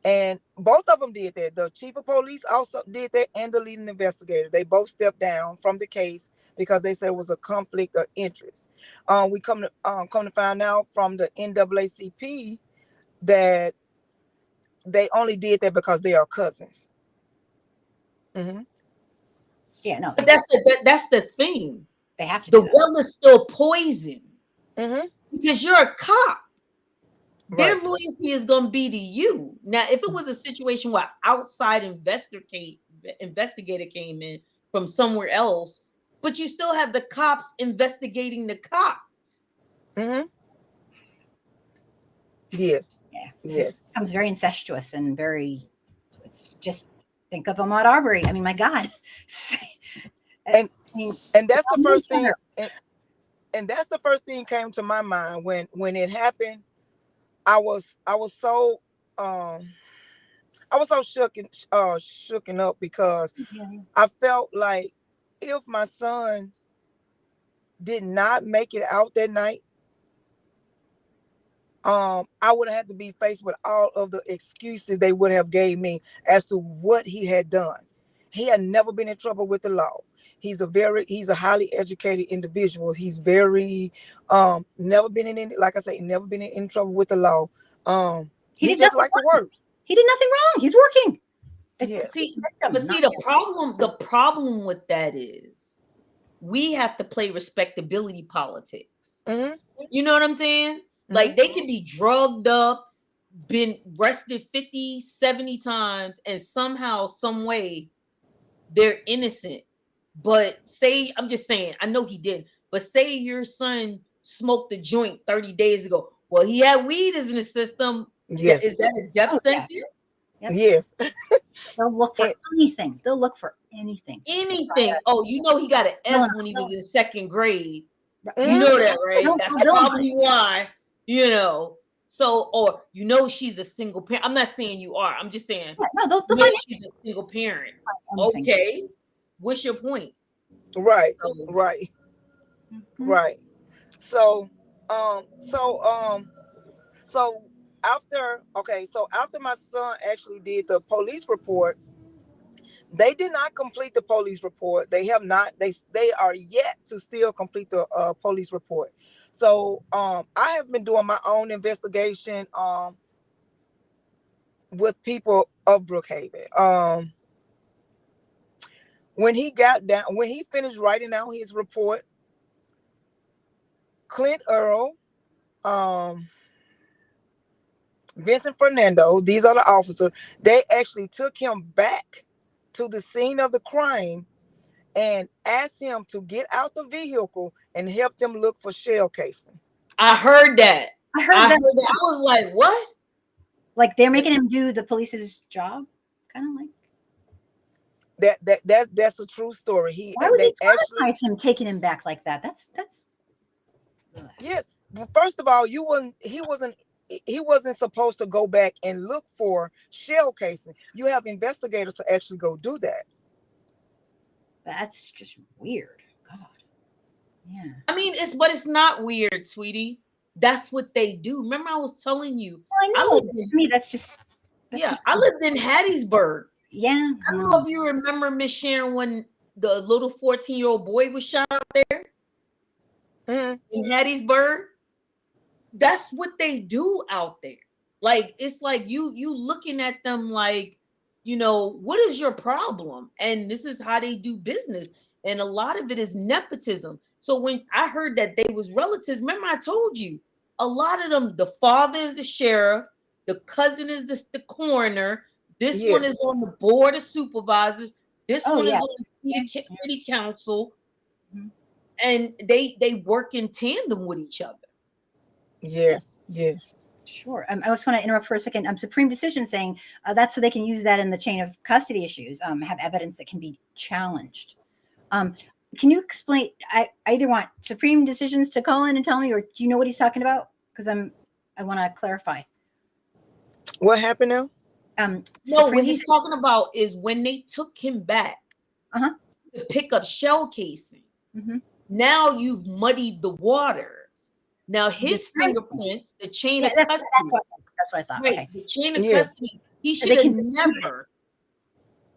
And both of them did that. The chief of police also did that, and the leading investigator. They both stepped down from the case because they said it was a conflict of interest. We come to find out from the NAACP that they only did that because they are cousins. Mm-hmm. Yeah, no, But that's the thing. they have to The do that. well is still poisoned Mm-hmm. because you're a cop. Their Right. loyalty is going to be to you. Now, if it was a situation where outside investigator came in from somewhere else, but you still have the cops investigating the cops. Mm-hmm. Yes. Yeah, Yes. becomes very incestuous and very. It's just think of Ahmaud Arbery. I mean, my God. And I mean, and that's the each first thing. other. And that's the first thing came to my mind when it happened. I was so shooken up because Yeah. I felt like if my son did not make it out that night, I would have had to be faced with all of the excuses they would have gave me as to what he had done. He had never been in trouble with the law. He's a highly educated individual. He's very never been in any, like I say, never been in trouble with the law. He He did just nothing liked to wrong. work. He did nothing wrong. He's working. It's Yes. See, victim, but see, not the problem with that is we have to play respectability politics. Mm-hmm. You know what I'm saying? Mm-hmm. Like they could be drugged up, been arrested 50, 70 times, and somehow, some way, they're innocent. But say, I'm just saying, I know he did, but say your son smoked a joint 30 days ago. Well, he had weed as in the system. Yes. Is that a death Oh, yeah. sentence? Yep. Yes. They'll look for anything. They'll look for anything. Anything. Oh, you know he got an No, F when he was in second grade. Yeah. You know that, right? They'll- That's they'll- probably why, you know. So, or you know, she's a single parent. I'm not saying you are. I'm just saying, Yeah, no, they'll you know, find she's a single parent. anything. Okay, what's your point? Right. So, Right. Mhm. Right. So, so after, okay, so after my son actually did the police report, they did not complete the police report. They have not. They are yet to still complete the police report. So I have been doing my own investigation with people of Brookhaven. When he got down, when he finished writing out his report, Clint Earl, um, Vincent Fernando, these are the officers, they actually took him back to the scene of the crime and asked him to get out the vehicle and help them look for shell casing. I heard that. I heard that. I was like, what? Like they're making him do the police's job, kind of like. That's a true story. Why would They they actually traumatize him, taking him back like that? That's. yes. Well, first of all, he wasn't supposed to go back and look for shell casing. You have investigators to actually go do that. That's just weird. God. Yeah. I mean, it's not weird, sweetie. That's what they do. Remember, I was telling you. Well, I know. To me, that's just. I lived in Hattiesburg. Yeah. I don't know if you remember, Miss Sharon, when the little 14-year-old boy was shot out there in Hattiesburg. That's what they do out there. Like, it's like you looking at them like, you know, what is your problem? And this is how they do business. And a lot of it is nepotism. So when I heard that they was relatives, remember I told you, a lot of them, the father is the sheriff, the cousin is the coroner, this one Yes. is on the board of supervisors, this Oh, one yeah. is on the city council, Mhm. and they work in tandem with each other. Yes. Yes. Sure. I just want to interrupt for a second. Supreme Decision saying that's so they can use that in the chain of custody issues, have evidence that can be challenged. Can you explain? I either want Supreme Decisions to call in and tell me, or do you know what he's talking about? Because I want to clarify. What happened now? No, what he's talking about is when they took him back to pick up shell casings. Mm-hmm. Now you've muddied the waters. Now his fingerprints, the chain of custody. That's what I thought. Right, Okay. the chain of custody. He should have never.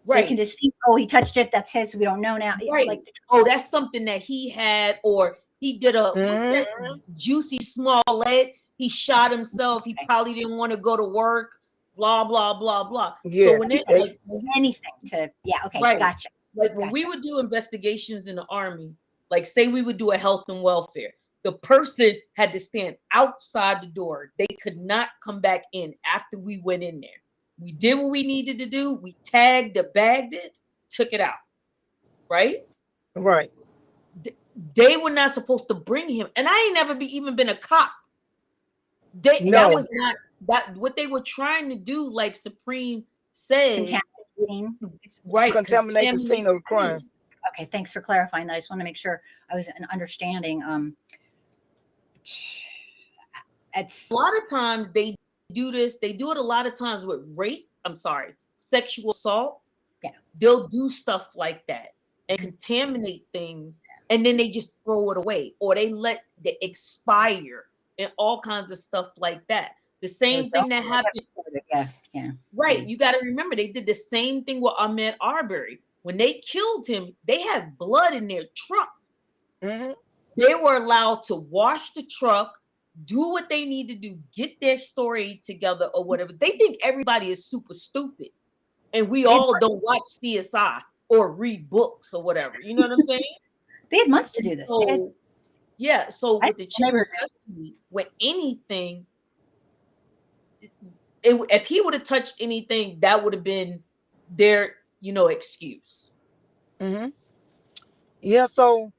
Right. They can dispute. Oh, he touched it. That's his. We don't know now. Right. Like, oh, that's something that he had, or he did a what's that juicy small leg. He shot himself. He probably didn't want to go to work. Blah blah blah blah. Yes. So when they like anything to okay, right. Gotcha. Like when we would do investigations in the Army, like say we would do a health and welfare, the person had to stand outside the door. They could not come back in after we went in there. We did what we needed to do. We tagged it, bagged it, took it out. Right? Right. They were not supposed to bring him. And I ain't never even been a cop. That was not that what they were trying to do, like Supreme said. Right. Contaminate the scene of the crime. Okay, thanks for clarifying that. I just want to make sure I was understanding. It's a lot of times they do this. They do it a lot of times with rape. I'm sorry, sexual assault. Yeah, they'll do stuff like that and contaminate things, and then they just throw it away, or they let it expire, and all kinds of stuff like that. The same thing that happened. Yeah. Right. You got to remember they did the same thing with Ahmaud Arbery. When they killed him, they had blood in their truck. They were allowed to wash the truck, do what they need to do, get their story together or whatever. They think everybody is super stupid, and we all don't watch CSI or read books or whatever. You know what I'm saying? They had months to do this. So, yeah. So with the chain of custody, with anything, if he would have touched anything, that would have been their, excuse. Yeah. So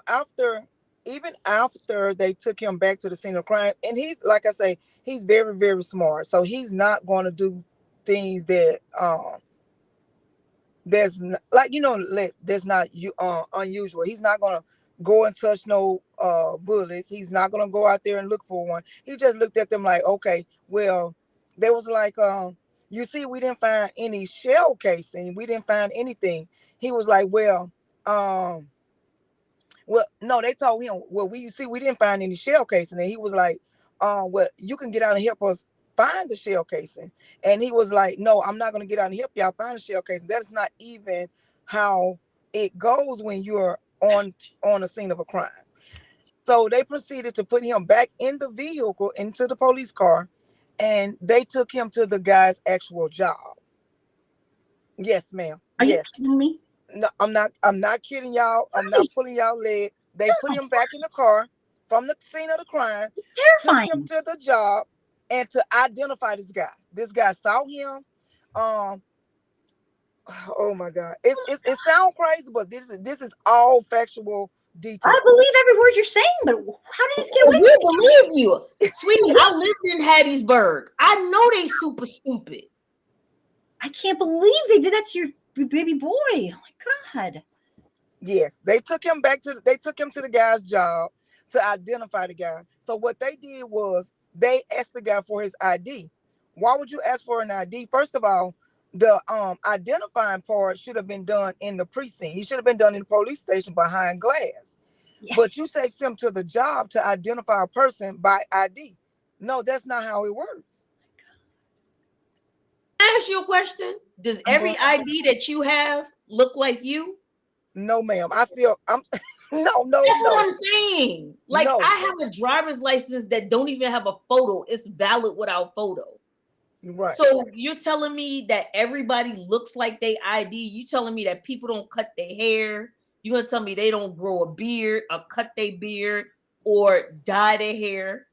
after even after they took him back to the scene of crime, and he's like I say, he's very, very smart. So he's not going to do things that that's like that's not unusual. He's not going to go and touch no bullets. He's not going to go out there and look for one. He just looked at them like, okay, well, there was like you see, we didn't find any shell casing. We didn't find anything. He was like, well, no, they told him, well, we didn't find any shell casing. And he was like, well, you can get out and help us find the shell casing. And he was like, no, I'm not going to get out and help y'all find the shell casing. That's not even how it goes when you're on a scene of a crime. So they proceeded to put him back in the vehicle, into the police car, and they took him to the guy's actual job. Yes, ma'am. Are you Yes. kidding me? No, I'm not kidding y'all. I'm not pulling y'all leg. They put him back in the car from the scene of the crime, It's took terrifying. him to the job, and to identify this guy. This guy saw him. Oh my God. It sounds crazy, but this is all factual detail. I believe every word you're saying, but how did this get away? We believe you, sweetie. I lived in Hattiesburg. I know they super stupid. I can't believe they did that to your baby boy. Oh my God. Yes, they took him to the guy's job to identify the guy. So what they did was they asked the guy for his ID. Why would you ask for an ID? First of all, the identifying part should have been done in the precinct. He should have been done in the police station behind glass. Yeah. But you take him to the job to identify a person by ID. No, that's not how it works. Can I ask you a question? Does every ID that you have look like you? No, ma'am. I'm no, That's no, what I'm saying. Like, no. I have a driver's license that don't even have a photo. It's valid without photo. Right. So you're telling me that everybody looks like they ID? You telling me that people don't cut their hair? You gonna tell me they don't grow a beard or cut their beard or dye their hair?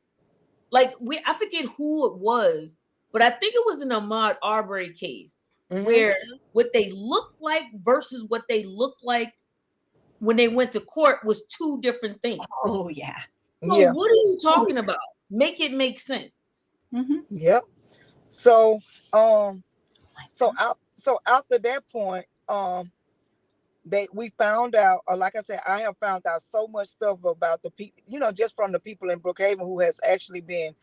Like, I forget who it was, but I think it was an Ahmaud Arbery case where what they looked like versus what they looked like when they went to court was two different things. Oh yeah. So Yeah. what are you talking about? Make it make sense. Mm-hmm. Yep. So so after that point, we found out, like I said, I have found out so much stuff about the people, just from the people in Brookhaven who has actually been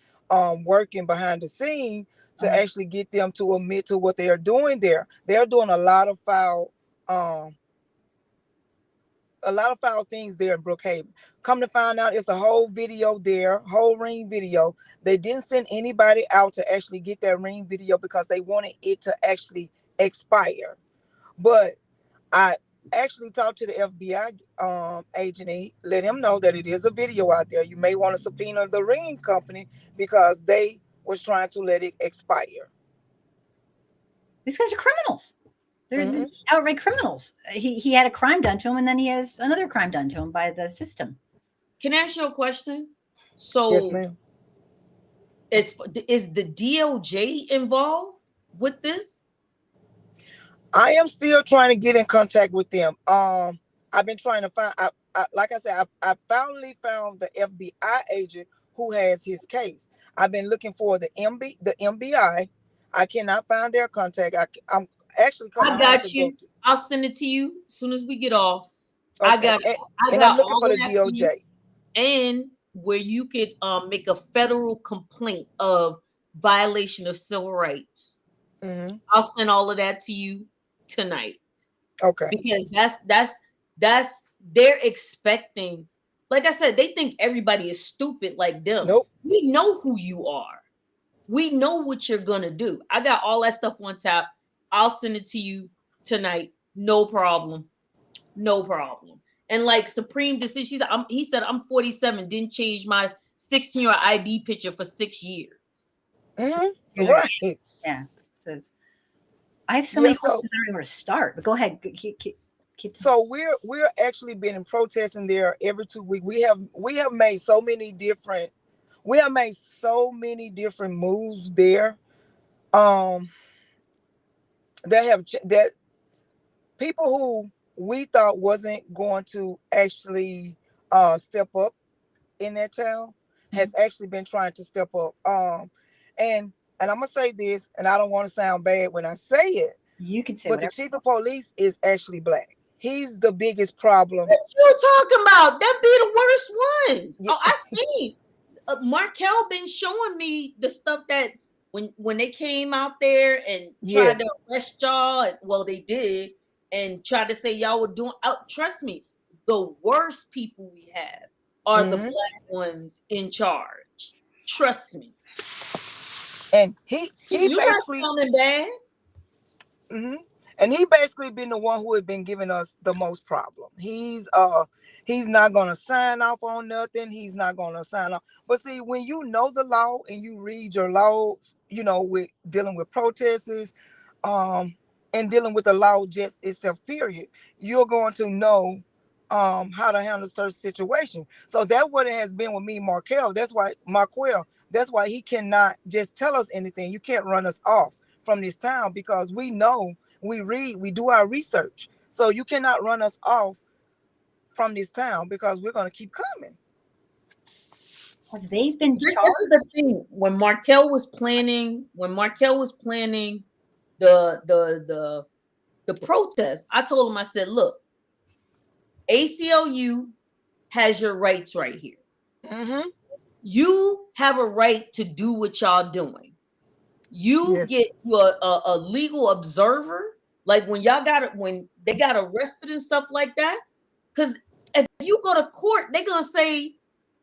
working behind the scene to actually get them to admit to what they are doing there. They're doing a lot of foul things there in Brookhaven. Come to find out, it's a whole video there, whole ring video. They didn't send anybody out to actually get that ring video because they wanted it to actually expire. But I actually talked to the FBI agent, and he let him know that it is a video out there. You may want to subpoena the ring company because they was trying to let it expire. These guys are criminals. They're outright criminals. He had a crime done to him, and then he has another crime done to him by the system. Can I ask you a question? So, yes, ma'am. Is the DOJ involved with this? I am still trying to get in contact with them. I've been trying to find. Like I said, I finally found the FBI agent who has his case. I've been looking for the MBI. I cannot find their contact. I'm actually coming I home got to you. go. I'll send it to you as soon as we get off. Okay. I got I'm looking all for the of that for you. DOJ. And where you could make a federal complaint of violation of civil rights. I'll send all of that to you tonight. Okay. Because that's they're expecting. Like I said, they think everybody is stupid like them. Nope. We know who you are. We know what you're gonna do. I got all that stuff on tap. I'll send it to you tonight. No problem. No problem. And like Supreme decision, he said I'm 47, didn't change my 16-year ID picture for 6 years. Right. Yeah. So I have so many questions. I don't know where to start. But go ahead. Keep. So we're actually been protesting there every 2 weeks. We have made so many different moves there. That people who we thought wasn't going to actually step up in that town has actually been trying to step up. And I'm gonna say this, and I don't want to sound bad when I say it, You can say but the whatever. chief of police is actually black. He's the biggest problem. What you talking about? That be the worst ones. Yeah. Oh, I see. Markel been showing me the stuff that when they came out there and tried Yes. to arrest y'all, well, they did, and tried to say y'all were doing. Trust me, the worst people we have are the black ones in charge. Trust me. And he You're not basically sounding bad. And he basically been the one who has been giving us the most problem. He's not gonna sign off on nothing. He's not gonna sign off. But see, when you know the law and you read your laws, you know, with dealing with protesters, and dealing with the law just itself, period, you're going to know how to handle certain situations. So that's what it has been with me, Marquel. That's why he cannot just tell us anything. You can't run us off from this town because we know, we read, we do our research. So you cannot run us off from this town because we're going to keep coming. Have they been This charged? is the thing. When Markel was planning the protest, I told him, I said, look, ACLU has your rights right here. You have a right to do what y'all doing. You get a legal observer, like when they got arrested and stuff like that. Because if you go to court, they're gonna say,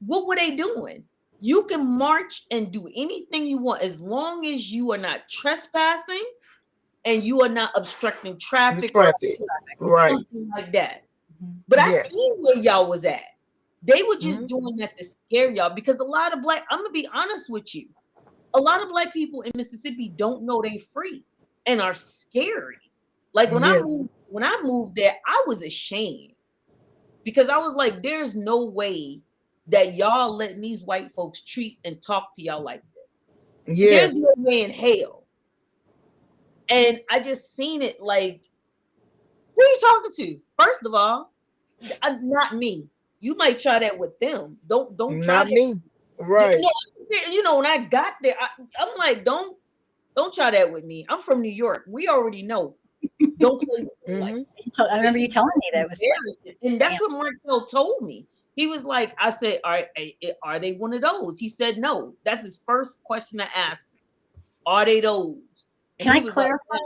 what were they doing? You can march and do anything you want as long as you are not trespassing and you are not obstructing traffic or right, something like that. But I seen where y'all was at. They were just doing that to scare y'all because a lot of I'm gonna be honest with you. A lot of black people in Mississippi don't know they free and are scary. Like when I moved there, I was ashamed because I was like, there's no way that y'all letting these white folks treat and talk to y'all like this. There's no way in hell. And I just seen it like, who are you talking to? First of all, not me. You might try that with them. Don't try not that. me. Right. You know, when I got there, I'm like, don't try that with me. I'm from New York. We already know. Don't play with me like that. I remember you telling me that it was like, and that's what Markel told me. He was like, I said, are they one of those? He said no. That's his first question I asked him. Are they those? And can I clarify? Like,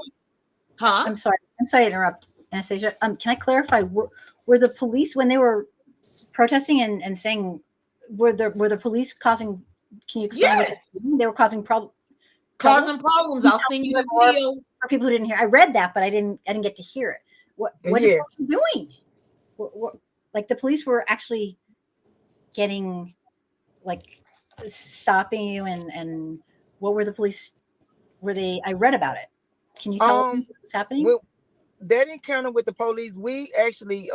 huh? I'm sorry to interrupt, Anastasia. Can I clarify? Were the police, when they were protesting and saying, were the police causing? Can you explain? Yes, what they were causing problems. Causing problems. I'll send you the video for people who didn't hear. I read that, but I didn't get to hear it. What are they doing? Like the police were actually getting, like, stopping you, and what were the police? Were they? I read about it. Can you tell me what's happening? Well, that encounter with the police, we actually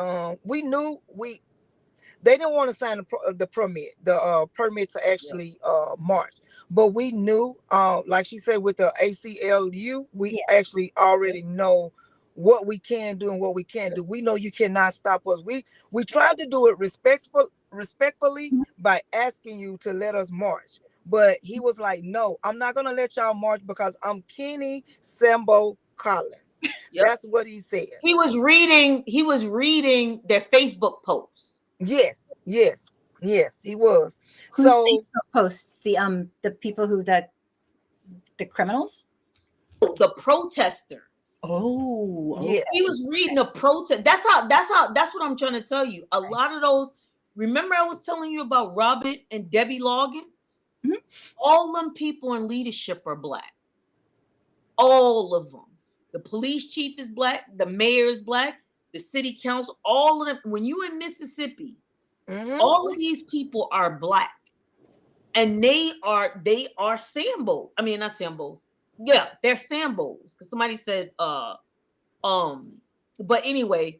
we knew they didn't want to sign the permit to actually march, but we knew, like she said, with the ACLU, we actually already know what we can do and what we can't do. We know you cannot stop us. We tried to do it respectfully by asking you to let us march, but he was like, no, I'm not gonna let y'all march because I'm Kenny Sambo Collins. That's what he said. He was reading their Facebook posts. Yes, he was. Whose Facebook posts? The people who the criminals? The protesters. Oh, yeah. He was reading a protest. That's what I'm trying to tell you. A lot of those, remember I was telling you about Robert and Debbie Loggins? All them people in leadership are black. All of them. The police chief is black, the mayor is black, the city council, all of them. When you in Mississippi, all of these people are black. And they are Sambo. I mean, not Sambos. Yeah, they're Sambos. Because somebody said, but anyway,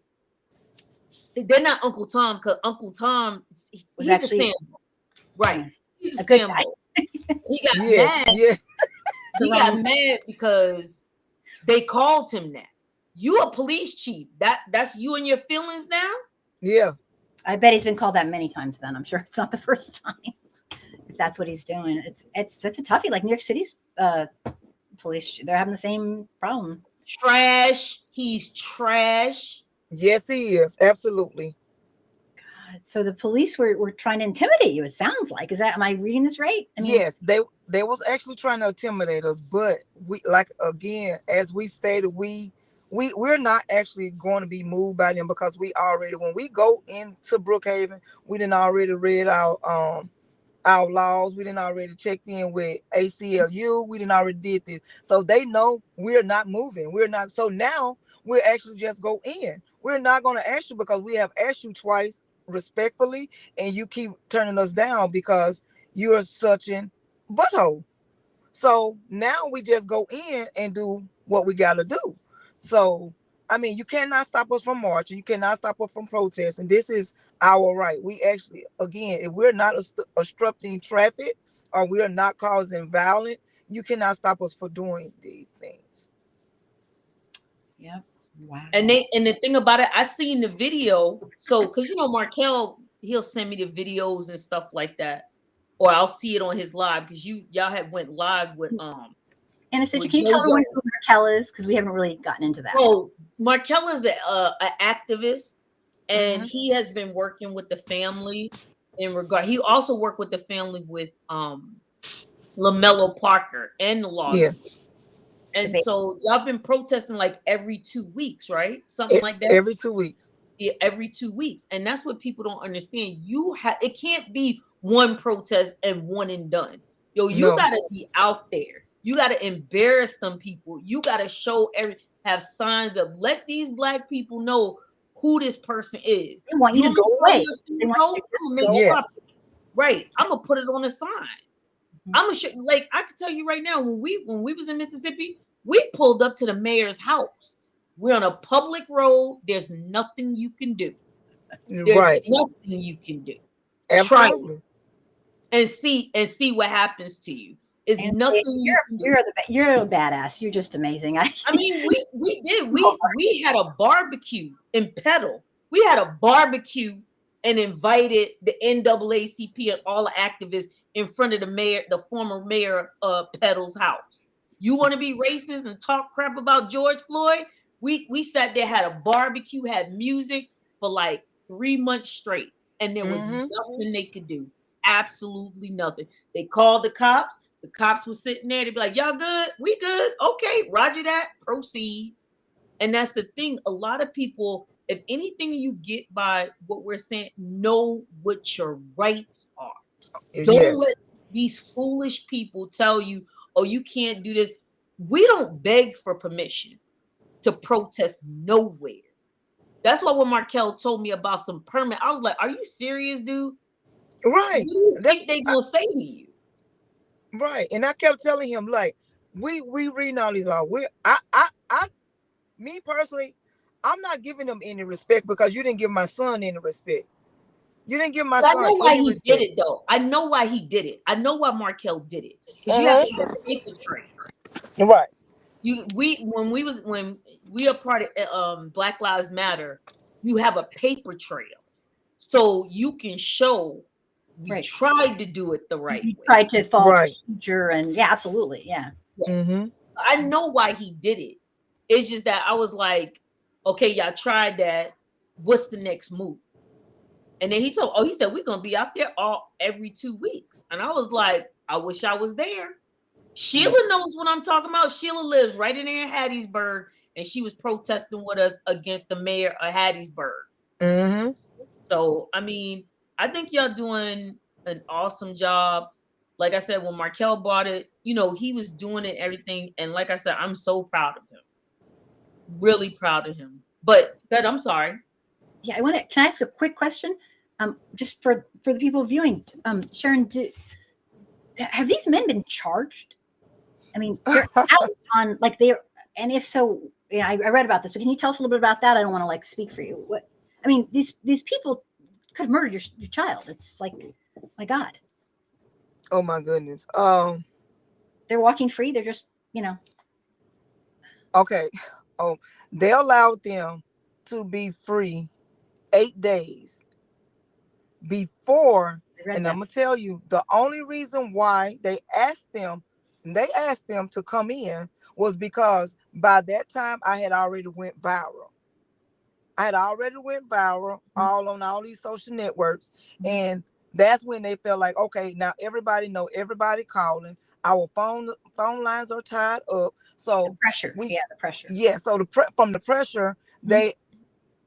they're not Uncle Tom, because Uncle Tom, he's a Sambo. Right. He's a Sambo. He got mad. He got mad because they called him that. You a police chief. That's you and your feelings now? Yeah. I bet he's been called that many times. Then I'm sure it's not the first time. If that's what he's doing, it's a toughie. Like New York City's police, they're having the same problem. Trash. He's trash. Yes, he is. Absolutely. God, so the police were trying to intimidate you. It sounds like. Am I reading this right? I mean, Yes, they was actually trying to intimidate us, but we, like, again, as we stated, we're not actually going to be moved by them, because we already, when we go into Brookhaven, we didn't already read our laws. We didn't already checked in with ACLU. We didn't already did this. So they know we're not moving. We're not. So now we're actually just go in. We're not going to ask you, because we have asked you twice respectfully, and you keep turning us down because you're such an butthole. So now we just go in and do what we got to do. So, I mean, you cannot stop us from marching. You cannot stop us from protesting. This is our right. We actually, again, if we're not obstructing traffic, or we are not causing violence, you cannot stop us for doing these things. Yep. Wow. And the thing about it, I seen the video. So, because Markel, he'll send me the videos and stuff like that, or I'll see it on his live, because y'all had went live with Anastasia, with can you tell JoJo. me who Markel is? Because we haven't really gotten into that. So Markel is an activist, and Mhm. he has been working with the family in regard. He also worked with the family with Lamello Parker and the Yeah. Loggins. And so y'all been protesting like every 2 weeks, right? Something like that. Every 2 weeks. Yeah, every 2 weeks. And that's what people don't understand. It can't be one protest and one and done. Yo, you No. gotta be out there. You gotta embarrass them people. You gotta have signs of, let these black people know who this person is. They want you to You go away. They want you to I'm just gonna make go sure. Yes. Right. I'm gonna put it on a sign. Mhm. I'm gonna show, like, I can tell you right now, when we was in Mississippi, we pulled up to the mayor's house. We're on a public road. There's nothing you can do. There's Right. nothing you can do. Try it Absolutely. and see what happens to you. It's Anastasia, nothing you can do. you're a badass. You're just amazing. I mean, we did. We had a barbecue in Petal. We had a barbecue and invited the NAACP and all the activists in front of the former mayor of Petal's house. You want to be racist and talk crap about George Floyd? We sat there, had a barbecue, had music for like 3 months straight, and there was Mhm. nothing they could do. Absolutely nothing. They called the cops. The cops were sitting there. They'd be like, y'all good? We good. Okay, roger that. Proceed. And that's the thing. A lot of people, if anything you get by what we're saying, know what your rights are. Don't let Yes. these foolish people tell you, oh, you can't do this. We don't beg for permission to protest nowhere. That's why when Markel told me about some permit, I was like, are you serious, dude? What Right. do you That's think they gonna say to you? right. And I kept telling him, like, we reading all these laws. I me personally, I'm not giving them any respect, because you didn't give my son any respect. You didn't give my But I son know why any he did respect. it, though. I know why he did it. I know why Markel did it, because you have to have Uh-huh. a paper trail. Right. When we are part of Black Lives Matter, you have a paper trail, so you can show we Right. tried to do it the right You way. tried to follow Right. procedure, and yeah, absolutely, yeah. Yes, Mm-hmm. I know why he did it. It's just that I was like, okay, y'all tried that. What's the next move? And then he said, we're gonna be out there every 2 weeks. And I was like, I wish I was there. Sheila knows what I'm talking about. Sheila lives right in there in Hattiesburg, and she was protesting with us against the mayor of Hattiesburg. Mm-hmm. So, I mean, I think y'all doing an awesome job. Like I said, when Markel bought it, he was doing it, everything. And like I said, I'm so proud of him. Really proud of him. But I'm sorry. Yeah, can I ask a quick question? Just for the people viewing, Sharon, have these men been charged? I mean, they're out on like they're, and if so, I read about this, but can you tell us a little bit about that? I don't want to like speak for you. What I mean, these people could have murdered your child. It's like, my God, Oh my goodness. they're walking free. They're just, Okay. Oh, they allowed them to be free 8 days. before. I read And that. I'm gonna tell you, the only reason why they asked them to come in was because by that time I had already went viral. All on all these social networks. Mhm. And that's when they felt like, okay, now everybody know everybody calling. Our phone lines are tied up. So Pressure. we Yeah, the pressure. so from the pressure, they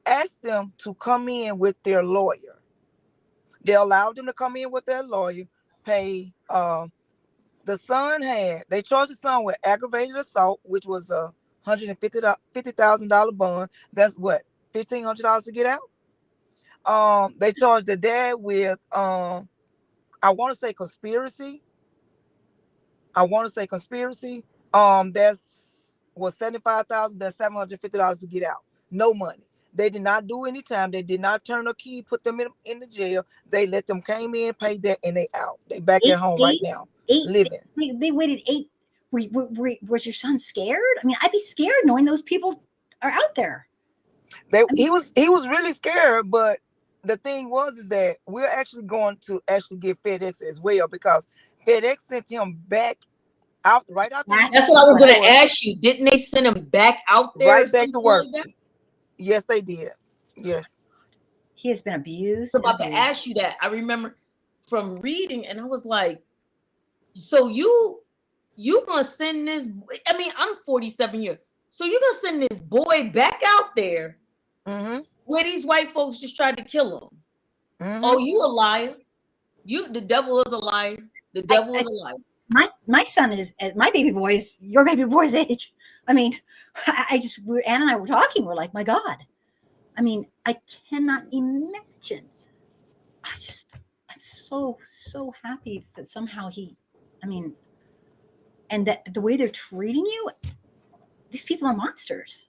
asked them to come in with their lawyer. They allowed them to come in with their lawyer, pay the son they charged the son with aggravated assault, which was a $150,000 bond. That's what, $1,500 to get out. They charged the dad with I want to say conspiracy. That's was 75,000. That's $750 to get out. No money. They did not do any time. They did not turn a key, put them in the jail. They let them came in, paid that, and they out. They back at home right now, living. They waited 8. Was your son scared? I mean, I'd be scared knowing those people are out there. He was really scared, but the thing is that we're actually going to actually get FedEx as well, because FedEx sent him back out right after. That's what I was going to ask you. Didn't they send him back out there? Right back to work. Yes, they did. Yes. He has been abused. I was about to ask you that. I remember from reading, and I was like, so you gonna send this? I mean, I'm 47 years. So you gonna send this boy back out there where these white folks just tried to kill him? Oh, you a liar. The devil is a liar. The devil is a liar. My son is, my baby boy is your baby boy's age. I mean, Anna and I were talking. We're like, my God. I mean, I cannot imagine. I'm so happy that somehow and that the way they're treating you, these people are monsters.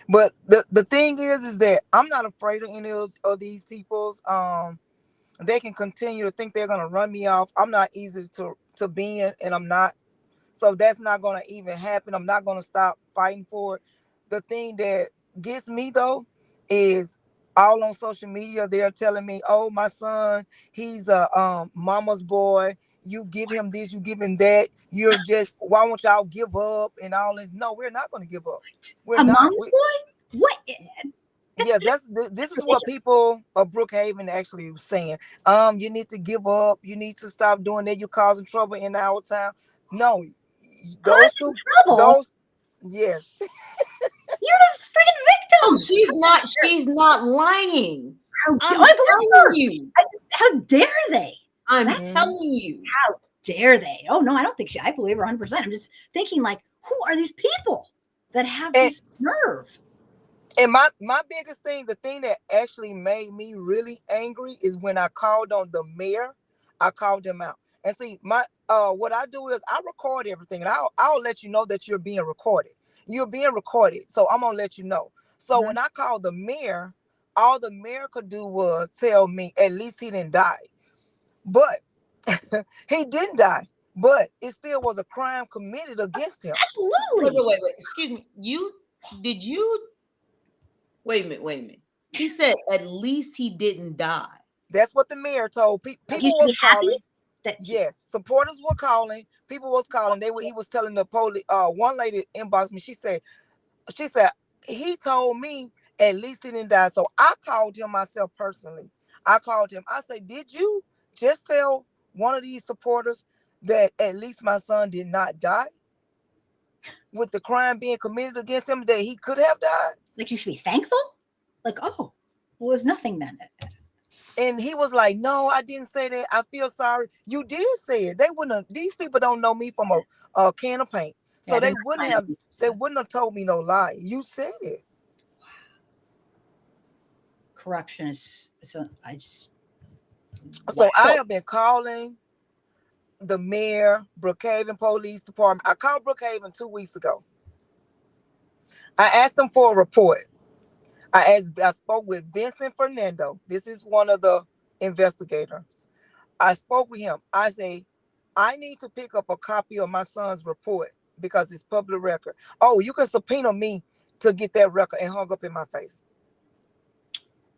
But the thing is that I'm not afraid of any of these people. They can continue to think they're gonna run me off. I'm not easy to bend, and I'm not. So that's not gonna even happen. I'm not gonna stop fighting for it. The thing that gets me though is all on social media they're telling me, oh, my son, he's a mama's boy. You give him this, you give him that. You're just, why won't y'all give up and all this? No, we're not gonna give up. We're not. Mama's boy? What? This is what people of Brookhaven actually saying. You need to give up. You need to stop doing that. You're causing trouble in our town. No, those yes. You're the freaking victim. Oh, she's not lying. I'm telling you. How dare they? I'm telling you. How dare they? Oh no, I don't think I believe her 100%. I'm just thinking, like, who are these people that have this nerve? And my biggest thing, the thing that actually made me really angry is when I called on the mayor. I called him out. And see, what I do is I record everything, and I'll let you know that you're being recorded. You're being recorded, so I'm gonna let you know. So when I called the mayor, all the mayor could do was tell me at least he didn't die. But he didn't die. But it still was a crime committed against him. Absolutely. Wait. Excuse me. Wait a minute. He said at least he didn't die. That's what the mayor told. People was calling. Yes, supporters were calling. People was calling. He was telling the police. One lady inboxed me. She said he told me at least he didn't die. So I called him myself personally. I called him. I said, did you just tell one of these supporters that at least my son did not die? With the crime being committed against him, that he could have died? Like, you should be thankful? Like, oh, well, it was nothing then. And he was like, no, I didn't say that. I feel sorry. You did say it. They wouldn't have, these people don't know me from a can of paint. So yeah, they wouldn't have told me no lie. You said it. Wow. Corruption is so I have been calling the mayor, Brookhaven Police Department. I called Brookhaven 2 weeks ago. I asked them for a report. I spoke with Vincent Fernando. This is one of the investigators. I spoke with him. I say, I need to pick up a copy of my son's report because it's public record. Oh, you can subpoena me to get that record, and hung up in my face.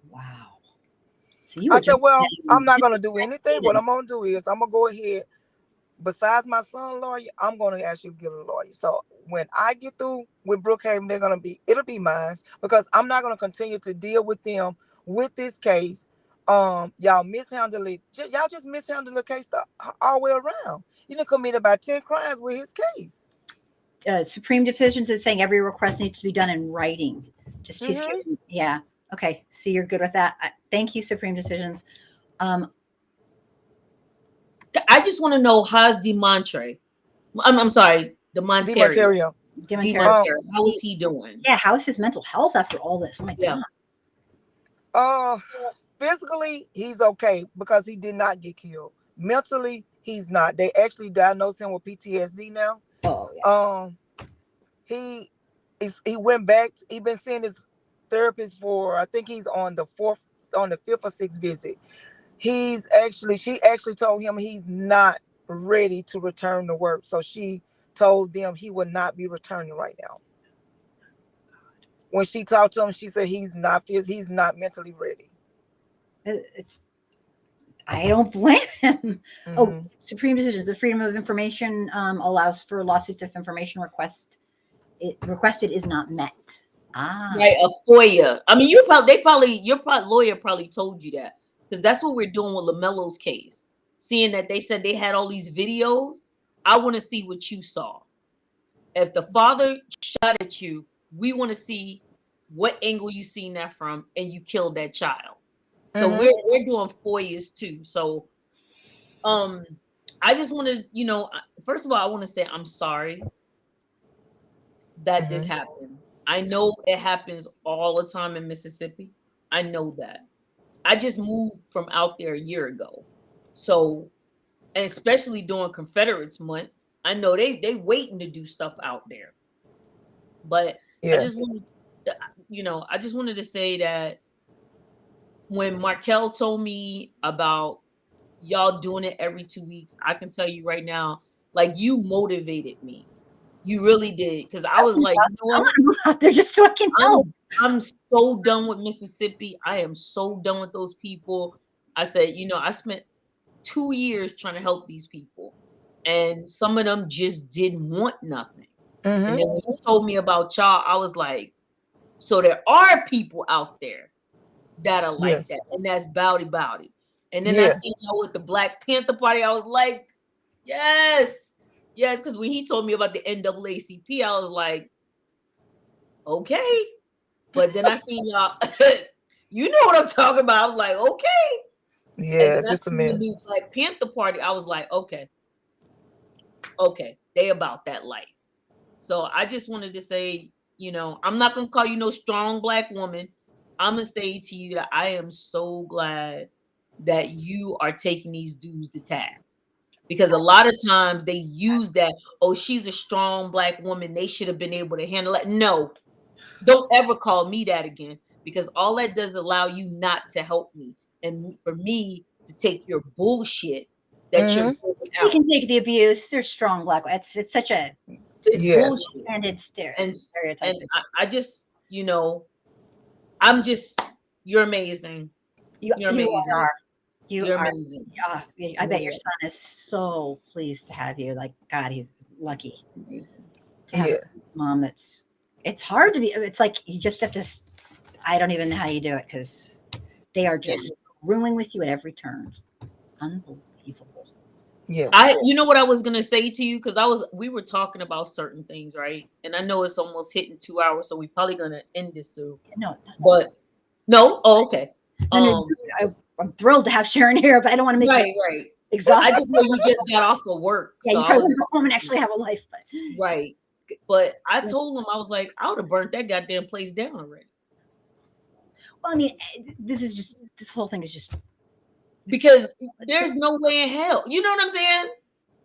Wow. So you I were said, just well, I'm saying, not gonna do anything. What I'm gonna do is I'm gonna go ahead. Besides my son lawyer, I'm gonna ask you to get a lawyer. So when I get through with Brookhaven, it'll be mine because I'm not gonna continue to deal with them with this case. Y'all mishandle it. Y'all just mishandle the case all the way around. You done commit about 10 crimes with his case. Supreme Decisions is saying every request needs to be done in writing. Just choose. Mhm. Yeah. Okay. So you're good with that. Thank you, Supreme Decisions. I just want to know how's Demontre. I'm sorry, Demontario. Demontario. Demontario. How is he doing? Yeah. How is his mental health after all this? Oh my Yeah. God. Physically, he's okay because he did not get killed. Mentally, he's not. They actually diagnosed him with PTSD now. Oh yeah. He went back. He been seeing his therapist for, I think he's on the fifth or sixth visit. She actually told him he's not ready to return to work. So she told them he would not be returning right now. When she talked to him, she said he's not mentally ready. I don't blame him. Mm-hmm. Oh, Supreme Decisions. The freedom of information allows for lawsuits if information requested is not met. Right, a FOIA. I mean, your lawyer probably told you that because that's what we're doing with Lamello's case. Seeing that they said they had all these videos, I want to see what you saw. If the father shot at you, we want to see what angle you seen that from, and you killed that child. So we're doing FOIAs too. So, I just want to, first of all, I want to say I'm sorry that this happened. I know it happens all the time in Mississippi. I know that. I just moved from out there a year ago. So, and especially during Confederates month, I know they waiting to do stuff out there. But I Yes. just wanted I just wanted to say that when Markel told me about y'all doing it every 2 weeks, I can tell you right now, like you motivated me. You really did. Because I was like, you know what? They're just talking help. I'm so done with Mississippi. I am so done with those people. I said, I spent 2 years trying to help these people. And some of them just didn't want nothing. And then when you told me about y'all, I was like, so there are people out there that are like that. And that's bowdy. And then I seen y'all with the Black Panther Party. I was like, yes. Because when he told me about the NAACP, I was like, okay. But then I seen y'all, you know what I'm talking about. I was like, okay. Yes, and then it's a mess. The new Black Panther Party, I was like, okay, they about that life. So I just wanted to say, I'm not gonna call you no strong Black woman. I'm gonna say to you that I am so glad that you are taking these dudes to task. Because a lot of times they use that, oh, she's a strong Black woman. They should have been able to handle it. No, don't ever call me that again, because all that does allow you not to help me and for me to take your bullshit that you're putting They out. can take the abuse. They're strong Black. It's such a bullshit. And it's stereotype. And I just, I'm just, you're amazing. You're amazing. You're amazing. I bet your son is so pleased to have you. Like, God, he's lucky. Amazing. To have a mom it's hard to be. It's like you just have to. I don't even know how you do it because they are just ruling with you at every turn. Unbelievable. Yeah. You know what I was gonna say to you, because we were talking about certain things, right? And I know it's almost hitting 2 hours, so we're probably gonna end this soon. No, but no. Oh, okay. I'm thrilled to have Sharon here, but I don't want to make right. exhausted. I just know you just got off of work. Yeah, so you probably go home and actually have a life. But right. But I told him, I was like, I would have burnt that goddamn place down already. Well, I mean, this whole thing is just because there's no way in hell. You know what I'm saying?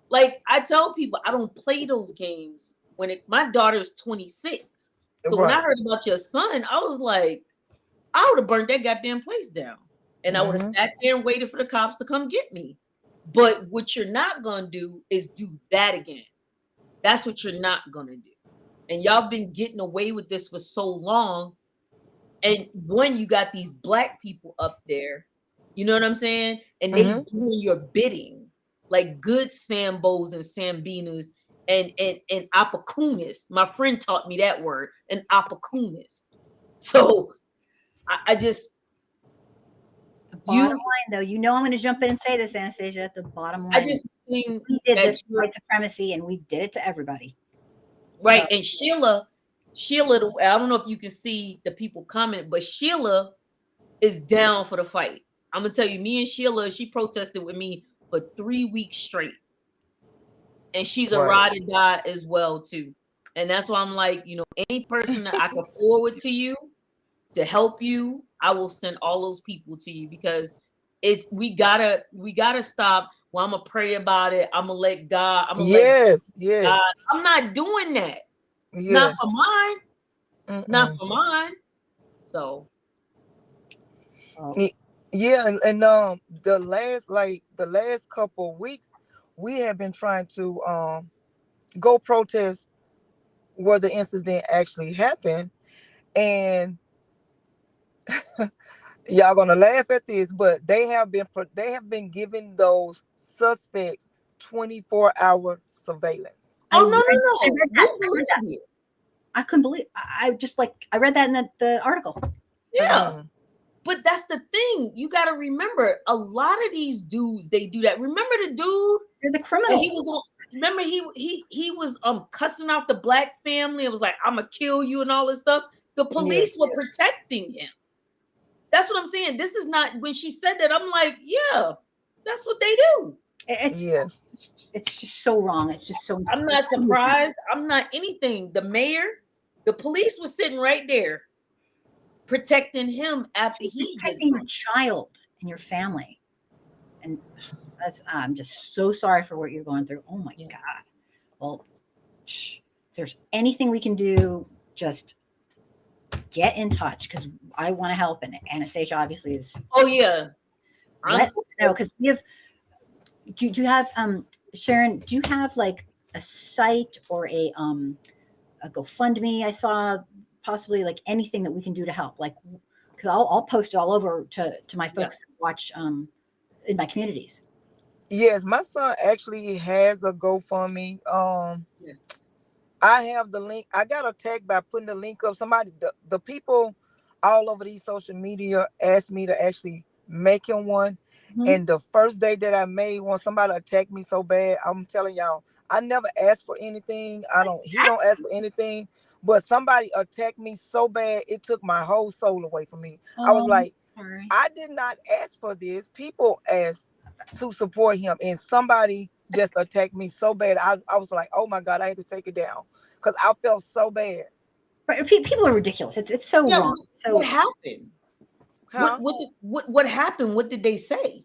Like I tell people, I don't play those games. My daughter's 26, so when I heard about your son, I was like, I would have burnt that goddamn place down, and I would have sat there and waited for the cops to come get me. But what you're not gonna do is do that again. That's what you're not gonna do. And y'all been getting away with this for so long. And when you got these Black people up there You know what I'm saying? And they doing your bidding, like good Sambos and Sambinas and opportunists. My friend taught me that word, an opportunist. So I just The bottom line, though, you know, I'm going to jump in and say this, Anastasia. The bottom line, I just think we did that this white supremacy, and we did it to everybody. right. So, And Sheila, I don't know if you can see the people comment, but Sheila is down for the fight. I'm gonna tell you, me and Sheila, she protested with me for 3 weeks straight. And she's a ride or die as well, too. And that's why I'm like, you know, any person that I can forward to you to help you, I will send all those people to you because we gotta stop. Well, I'm gonna pray about it. I'm gonna let God, I'm gonna let God. I'm not doing that. Not for mine. Not for mine. So yeah, and the last couple of weeks, we have been trying to go protest where the incident actually happened, and y'all gonna laugh at this, but they have been giving those suspects 24-hour surveillance. oh no. I read that. We believe it. I couldn't believe. I read that in the article. Yeah. But that's the thing. You got to remember, a lot of these dudes, they do that. Remember the dude? They're the criminals. He was on. Remember he was cussing out the black family. It was like, I'm gonna kill you and all this stuff. The police were protecting him. That's what I'm saying. This is not, when she said that, I'm like, yeah, that's what they do. It's just so wrong. It's just so. I'm not surprised. I'm not anything. The mayor, the police was sitting right there protecting him after he protecting your child and your family. And I'm just so sorry for what you're going through. Oh my God. Well, if there's anything we can do, just get in touch because I want to help. And Anastasia obviously is. Oh yeah. Let us know because we have. Do you have Sharon? Do you have like a site or a GoFundMe? I saw possibly like anything that we can do to help. Like, because I'll post it all over to my folks that watch in my communities. Yes, my son actually has a GoFundMe. I have the link. I got attacked by putting the link up. Somebody, the people all over these social media asked me to actually make him one. And the first day that I made one, somebody attacked me so bad. I'm telling y'all, I never asked for anything. He don't ask for anything. But somebody attacked me so bad, it took my whole soul away from me. I was like, sorry. I did not ask for this. People asked to support him, and somebody just attacked me so bad. I was like, oh my God, I had to take it down because I felt so bad. But people are ridiculous. It's so wrong. So what happened? Huh? What happened? What did they say?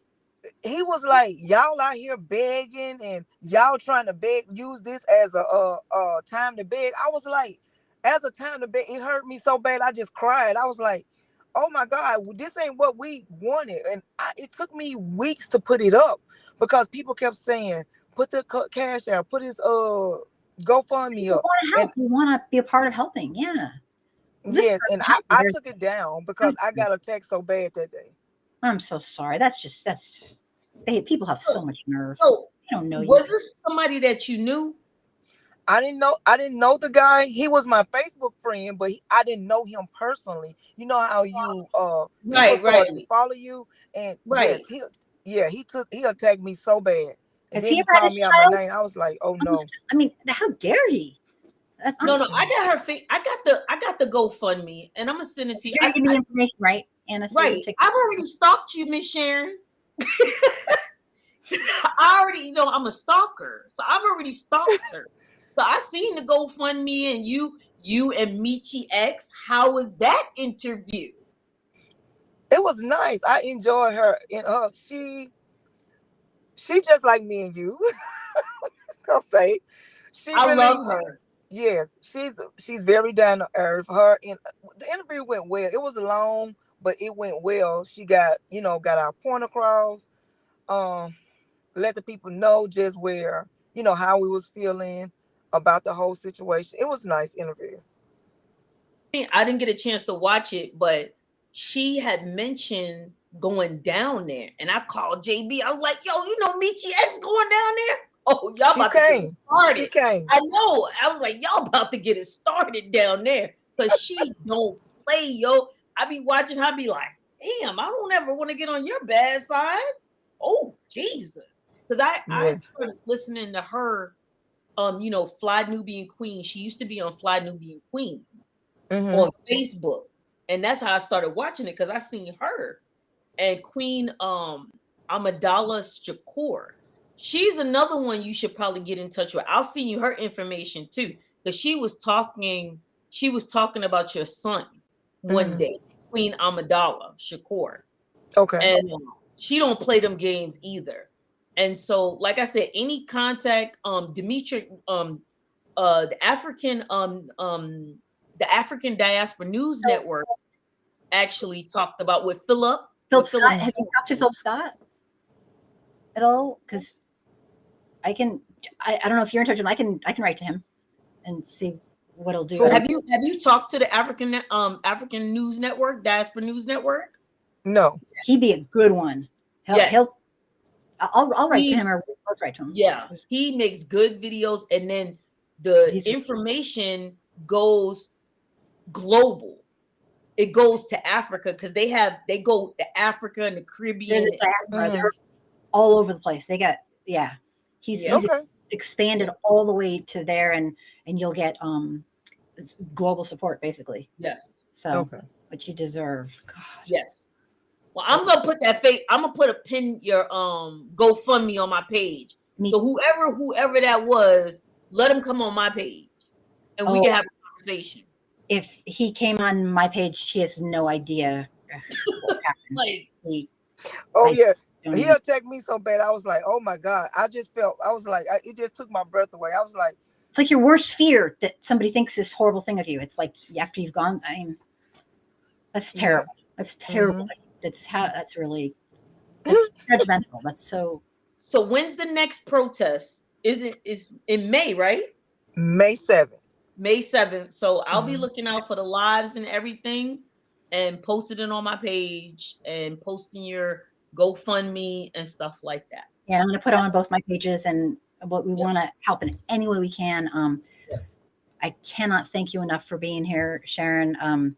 He was like, y'all out here begging and y'all trying to use this as a time to beg. I was like, as a time to beg, it hurt me so bad. I just cried. I was like, oh my God, this ain't what we wanted. And it took me weeks to put it up because people kept saying, put the cash out, put his GoFundMe up. You want to be a part of helping. Yeah. Yes. And I took it down because I got attacked so bad that day. I'm so sorry. People have so much nerve. So, they don't know you. Was this somebody that you knew? I didn't know the guy. He was my Facebook friend, but I didn't know him personally. You know how you people start to follow you, and yes, he attacked me so bad, and then he called me out my name. I was like, oh no. I mean, how dare he? No, I got her. I got the GoFundMe, and I'm gonna send it to you. You're gonna give me information, right, Anna? Right. I've already stalked you, Miss Sharon. I already, I'm a stalker, so I've already stalked her. So I seen the GoFundMe and you and Michi X. How was that interview? It was nice. I enjoyed her. And she just like me and you. Let's go say. I love her. Yes, she's very down to earth. The interview went well. It was long, but it went well. She got our point across. Let the people know just where, how we was feeling about the whole situation. It was a nice interview. I didn't get a chance to watch it, but she had mentioned going down there. And I called JB. I was like, yo, you know Michi X going down there? Oh, y'all She about to get came. it started. She came. I know. I was like, y'all about to get it started down there. Because she don't play, yo. I be watching her, be like, damn, I don't ever want to get on your bad side. Oh, Jesus. Because I Yes. started listening to her, Fly Nubian Queen. She used to be on Fly Nubian Queen on Facebook. And that's how I started watching it, because I seen her and Queen Amadala Shakur. She's another one you should probably get in touch with. I'll send you her information too, because she was talking about your son one day, Queen Amadala Shakur. Okay. And she don't play them games either. And so, like I said, any contact, Dimitri, the African Diaspora News Network actually talked about with Philip. Philip Scott. Have you talked to Philip Scott at all? Because I don't know if you're in touch with him. I can write to him and see what he'll do. Have you talked to the African News Network, Diaspora News Network? No. He'd be a good one. Yes. I'll write to him, or I'll write to him. Yeah, he makes good videos, and then the information goes global. It goes to Africa, because they go to Africa and the Caribbean. They're the diaspora. They're all over the place. They got He's expanded all the way to there, and you'll get global support basically. Yes. So what you deserve. God. Yes. Well, I'm gonna put I'm gonna put a pin your GoFundMe on my page. So whoever that was, let him come on my page, and we can have a conversation. If he came on my page, she has no idea what happened. He attacked me so bad. I was like, oh my God. I just felt, I was like, it just took my breath away. I was like, it's like your worst fear that somebody thinks this horrible thing of you. It's like after you've gone, that's terrible. Yeah. That's terrible. That's judgmental. That's so. So when's the next protest? Is in May, right? May 7th. May 7th. So I'll be looking out for the lives and everything, and posting it on my page, and posting your GoFundMe and stuff like that. Yeah, I'm going to put it on both my pages, and what we want to help in any way we can. I cannot thank you enough for being here, Sharon.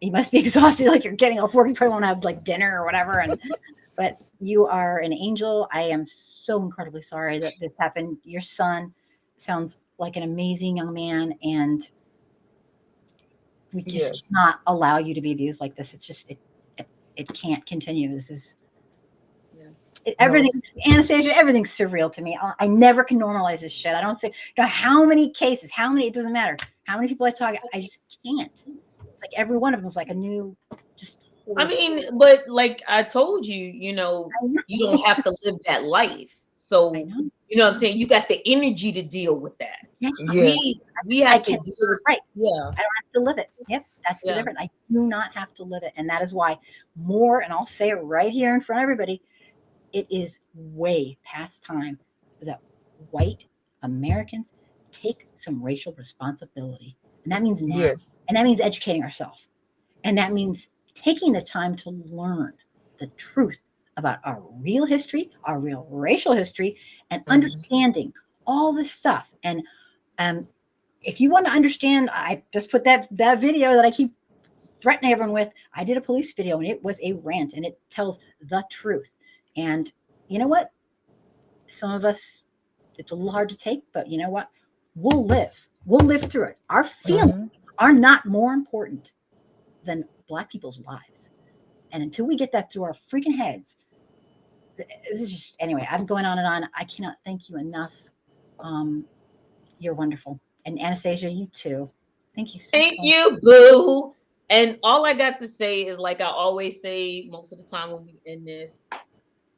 You must be exhausted, like you're getting off work. You probably won't have like dinner or whatever. But you are an angel. I am so incredibly sorry that this happened. Your son sounds like an amazing young man, and we just not allow you to be abused like this. It's just it can't continue. This is everything's Anastasia. Everything's surreal to me. I never can normalize this shit. I don't say how many cases, it doesn't matter how many people I talk. I just can't. It's like every one of them is like a new. I mean, but like I told you, you don't have to live that life. So you know what I'm saying? You got the energy to deal with that. Yeah. We have to deal with right. Yeah. I don't have to live it. Yep. That's the difference. I do not have to live it. And that is why and I'll say it right here in front of everybody, it is way past time that white Americans take some racial responsibility. And that means now. Yes. And that means educating ourselves. And that means taking the time to learn the truth about our real history, our real racial history, and understanding all this stuff. And if you want to understand, I just put that video that I keep threatening everyone with. I did a police video, and it was a rant, and it tells the truth. And you know what? Some of us, it's a little hard to take, but you know what? We'll live. We'll live through it. Our feelings are not more important than Black people's lives. And until we get that through our freaking heads, this is just, anyway, I'm going on and on. I cannot thank you enough. You're wonderful. And Anastasia, you too. Thank you so much. Thank you, boo. And all I got to say is, like I always say most of the time when we end this,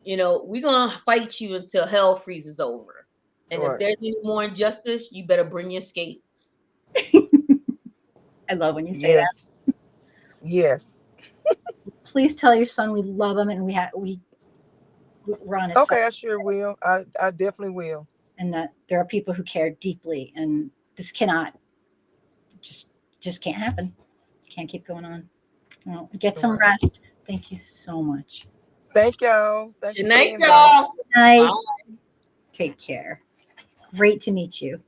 we're going to fight you until hell freezes over. And if there's any more injustice, you better bring your skates. I love when you say that. Yes. Please tell your son we love him, and we're on his side. I sure will. I definitely will. And that there are people who care deeply, and this cannot just can't happen. Can't keep going on. Well, get some rest. Thank you so much. Thank y'all. Thank you Good for the night, invite. y'all. Night. Bye. Take care. Great to meet you.